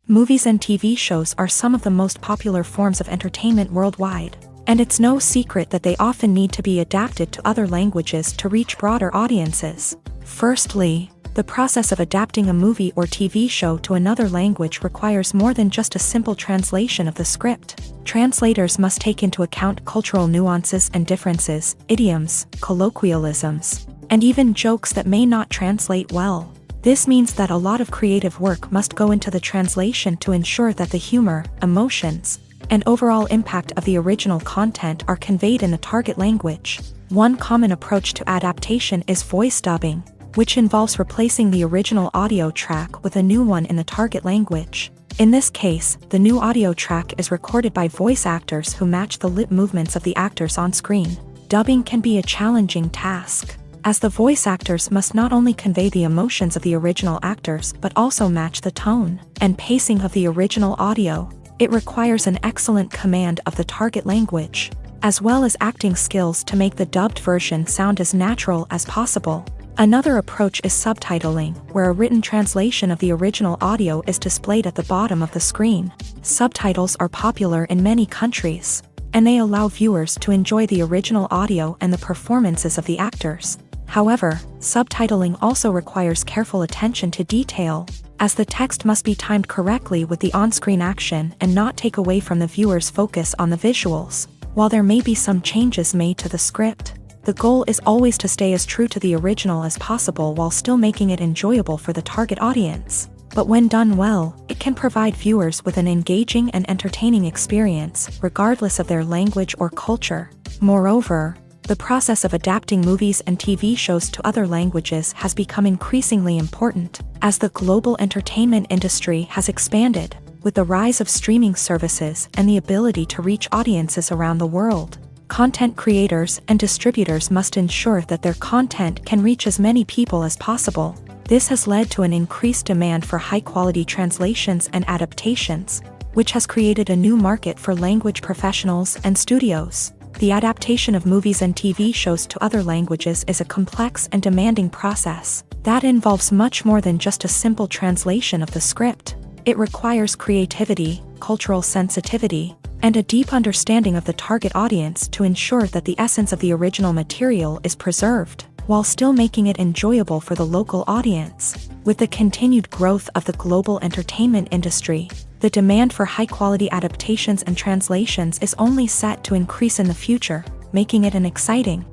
Movies and TV shows are some of the most popular forms of entertainment worldwide, and it's no secret that they often need to be adapted to other languages to reach broader audiences. Firstly, the process of adapting a movie or TV show to another language requires more than just a simple translation of the script. Translators must take into account cultural nuances and differences, idioms, colloquialisms, and even jokes that may not translate well. This means that a lot of creative work must go into the translation to ensure that the humor, emotions, and overall impact of the original content are conveyed in the target language. One common approach to adaptation is voice dubbing, which involves replacing the original audio track with a new one in the target language. In this case, the new audio track is recorded by voice actors who match the lip movements of the actors on screen. Dubbing can be a challenging task, as the voice actors must not only convey the emotions of the original actors but also match the tone and pacing of the original audio. It requires an excellent command of the target language, as well as acting skills to make the dubbed version sound as natural as possible. Another approach is subtitling, where a written translation of the original audio is displayed at the bottom of the screen. Subtitles are popular in many countries, and they allow viewers to enjoy the original audio and the performances of the actors. However, subtitling also requires careful attention to detail, as the text must be timed correctly with the on-screen action and not take away from the viewer's focus on the visuals. While there may be some changes made to the script, the goal is always to stay as true to the original as possible while still making it enjoyable for the target audience. But when done well, it can provide viewers with an engaging and entertaining experience, regardless of their language or culture. Moreover, the process of adapting movies and TV shows to other languages has become increasingly important, as the global entertainment industry has expanded, with the rise of streaming services and the ability to reach audiences around the world. Content creators and distributors must ensure that their content can reach as many people as possible. This has led to an increased demand for high-quality translations and adaptations, which has created a new market for language professionals and studios. The adaptation of movies and TV shows to other languages is a complex and demanding process that involves much more than just a simple translation of the script. It requires creativity, cultural sensitivity, and a deep understanding of the target audience to ensure that the essence of the original material is preserved. while still making it enjoyable for the local audience. With the continued growth of the global entertainment industry, the demand for high-quality adaptations and translations is only set to increase in the future, making it an exciting.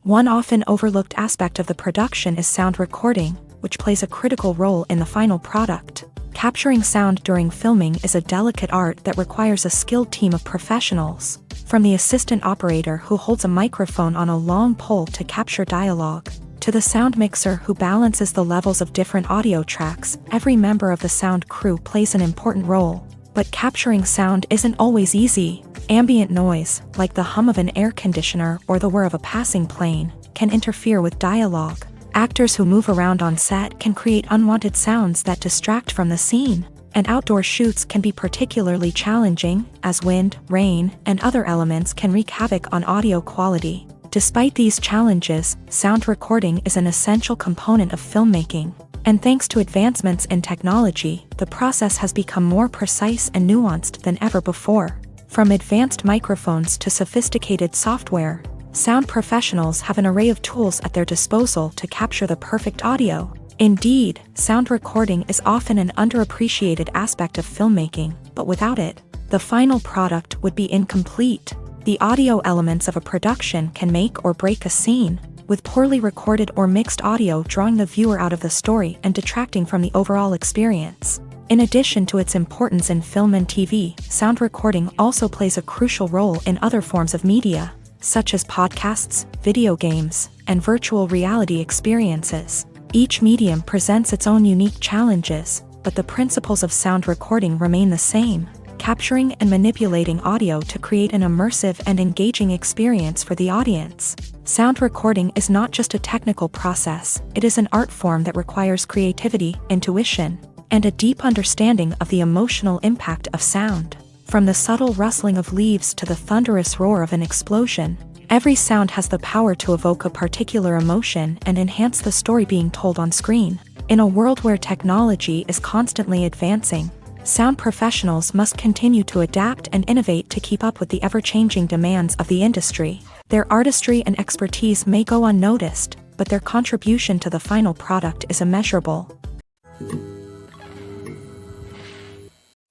One often overlooked aspect of the production is sound recording, which plays a critical role in the final product. Capturing sound during filming is a delicate art that requires a skilled team of professionals, from the assistant operator who holds a microphone on a long pole to capture dialogue, to the sound mixer who balances the levels of different audio tracks. Every member of the sound crew plays an important role. But capturing sound isn't always easy. Ambient noise, like the hum of an air conditioner or the whir of a passing plane, can interfere with dialogue. Actors who move around on set can create unwanted sounds that distract from the scene. And outdoor shoots can be particularly challenging, as wind, rain, and other elements can wreak havoc on audio quality. Despite these challenges, sound recording is an essential component of filmmaking. And thanks to advancements in technology, the process has become more precise and nuanced than ever before. From advanced microphones to sophisticated software, sound professionals have an array of tools at their disposal to capture the perfect audio. Indeed, sound recording is often an underappreciated aspect of filmmaking, but without it, the final product would be incomplete. The audio elements of a production can make or break a scene, with poorly recorded or mixed audio drawing the viewer out of the story and detracting from the overall experience. In addition to its importance in film and TV, sound recording also plays a crucial role in other forms of media, such as podcasts, video games, and virtual reality experiences. Each medium presents its own unique challenges, but the principles of sound recording remain the same: capturing and manipulating audio to create an immersive and engaging experience for the audience. Sound recording is not just a technical process, it is an art form that requires creativity, intuition, and a deep understanding of the emotional impact of sound. From the subtle rustling of leaves to the thunderous roar of an explosion, every sound has the power to evoke a particular emotion and enhance the story being told on screen. In a world where technology is constantly advancing, sound professionals must continue to adapt and innovate to keep up with the ever-changing demands of the industry. Their artistry and expertise may go unnoticed, but their contribution to the final product is immeasurable.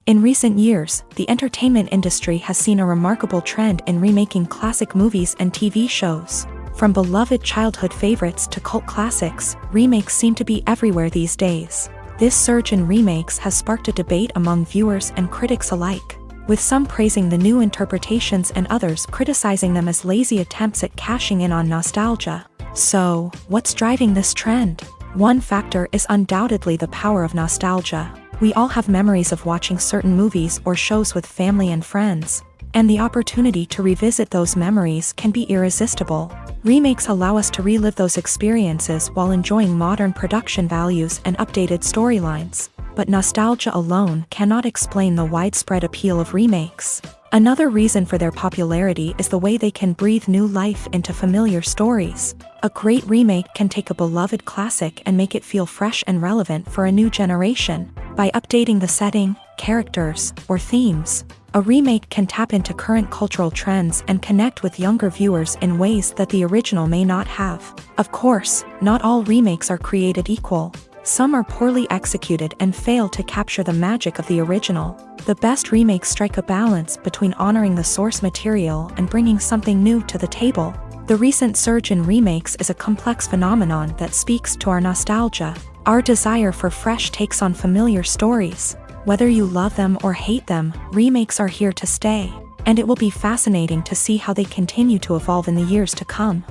In recent years, the entertainment industry has seen a remarkable trend in remaking classic movies and TV shows. From beloved childhood favorites to cult classics, remakes seem to be everywhere these days. This surge in remakes has sparked a debate among viewers and critics alike, with some praising the new interpretations and others criticizing them as lazy attempts at cashing in on nostalgia. So, what's driving this trend? One factor is undoubtedly the power of nostalgia. We all have memories of watching certain movies or shows with family and friends, and the opportunity to revisit those memories can be irresistible. Remakes allow us to relive those experiences while enjoying modern production values and updated storylines. But nostalgia alone cannot explain the widespread appeal of remakes. Another reason for their popularity is the way they can breathe new life into familiar stories. A great remake can take a beloved classic and make it feel fresh and relevant for a new generation. By updating the setting, characters, or themes, a remake can tap into current cultural trends and connect with younger viewers in ways that the original may not have. Of course, not all remakes are created equal. Some are poorly executed and fail to capture the magic of the original. The best remakes strike a balance between honoring the source material and bringing something new to the table. The recent surge in remakes is a complex phenomenon that speaks to our nostalgia, our desire for fresh takes on familiar stories. Whether you love them or hate them, remakes are here to stay, and it will be fascinating to see how they continue to evolve in the years to come.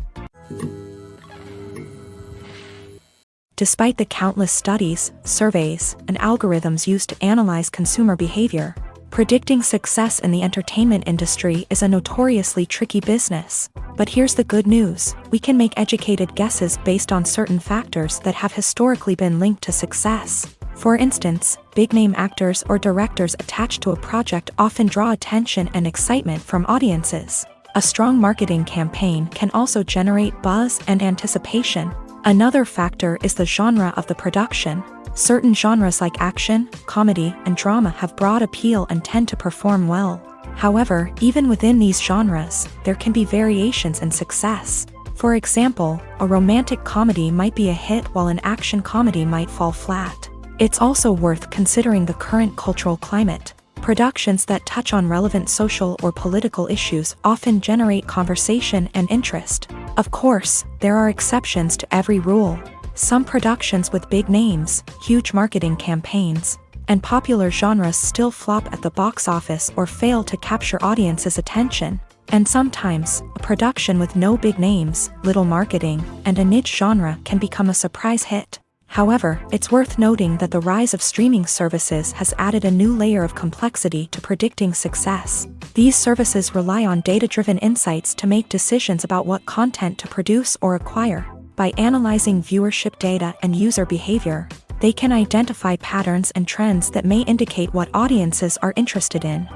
Despite the countless studies, surveys, and algorithms used to analyze consumer behavior, predicting success in the entertainment industry is a notoriously tricky business. But here's the good news: we can make educated guesses based on certain factors that have historically been linked to success. For instance, big-name actors or directors attached to a project often draw attention and excitement from audiences. A strong marketing campaign can also generate buzz and anticipation. Another factor is the genre of the production. Certain genres like action, comedy, and drama have broad appeal and tend to perform well, However, even within these genres, there can be variations in success. For example, a romantic comedy might be a hit while an action comedy might fall flat. It's also worth considering the current cultural climate. Productions that touch on relevant social or political issues often generate conversation and interest. Of course, there are exceptions to every rule. Some productions with big names, huge marketing campaigns, and popular genres still flop at the box office or fail to capture audiences' attention. And sometimes, a production with no big names, little marketing, and a niche genre can become a surprise hit. However, it's worth noting that the rise of streaming services has added a new layer of complexity to predicting success. These services rely on data-driven insights to make decisions about what content to produce or acquire. By analyzing viewership data and user behavior, they can identify patterns and trends that may indicate what audiences are interested in.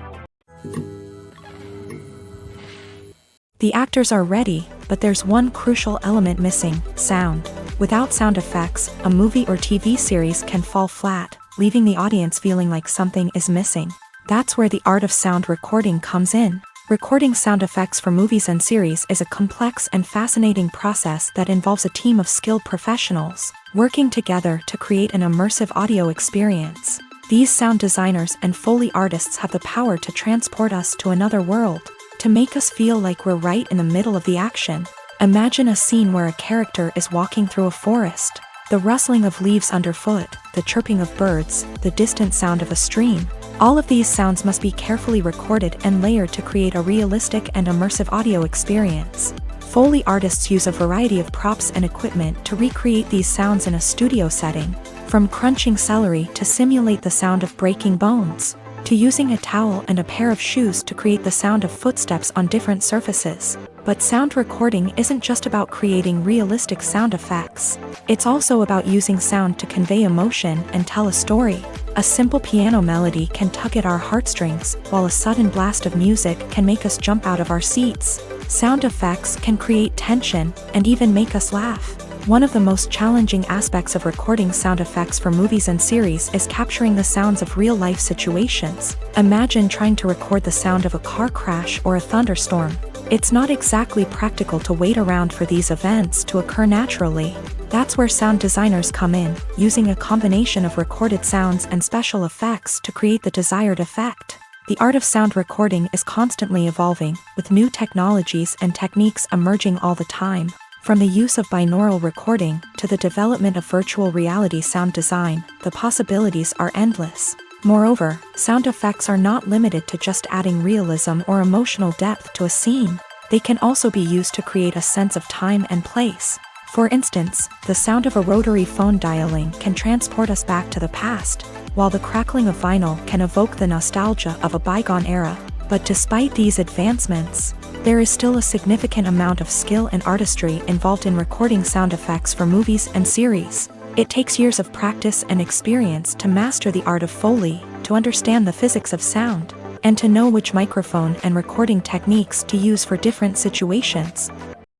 The actors are ready, but there's one crucial element missing: sound. Without sound effects, a movie or TV series can fall flat, leaving the audience feeling like something is missing. That's where the art of sound recording comes in. Recording sound effects for movies and series is a complex and fascinating process that involves a team of skilled professionals working together to create an immersive audio experience. These sound designers and Foley artists have the power to transport us to another world, to make us feel like we're right in the middle of the action. Imagine a scene where a character is walking through a forest. The rustling of leaves underfoot, the chirping of birds, the distant sound of a stream. All of these sounds must be carefully recorded and layered to create a realistic and immersive audio experience. Foley artists use a variety of props and equipment to recreate these sounds in a studio setting, from crunching celery to simulate the sound of breaking bones, to using a towel and a pair of shoes to create the sound of footsteps on different surfaces. But sound recording isn't just about creating realistic sound effects. It's also about using sound to convey emotion and tell a story. A simple piano melody can tug at our heartstrings, while a sudden blast of music can make us jump out of our seats. Sound effects can create tension and even make us laugh. One of the most challenging aspects of recording sound effects for movies and series is capturing the sounds of real-life situations. Imagine trying to record the sound of a car crash or a thunderstorm. It's not exactly practical to wait around for these events to occur naturally. That's where sound designers come in, using a combination of recorded sounds and special effects to create the desired effect. The art of sound recording is constantly evolving, with new technologies and techniques emerging all the time. From the use of binaural recording to the development of virtual reality sound design, the possibilities are endless. Moreover, sound effects are not limited to just adding realism or emotional depth to a scene. They can also be used to create a sense of time and place. For instance, the sound of a rotary phone dialing can transport us back to the past, while the crackling of vinyl can evoke the nostalgia of a bygone era. But despite these advancements, there is still a significant amount of skill and artistry involved in recording sound effects for movies and series. It takes years of practice and experience to master the art of Foley, to understand the physics of sound, and to know which microphone and recording techniques to use for different situations.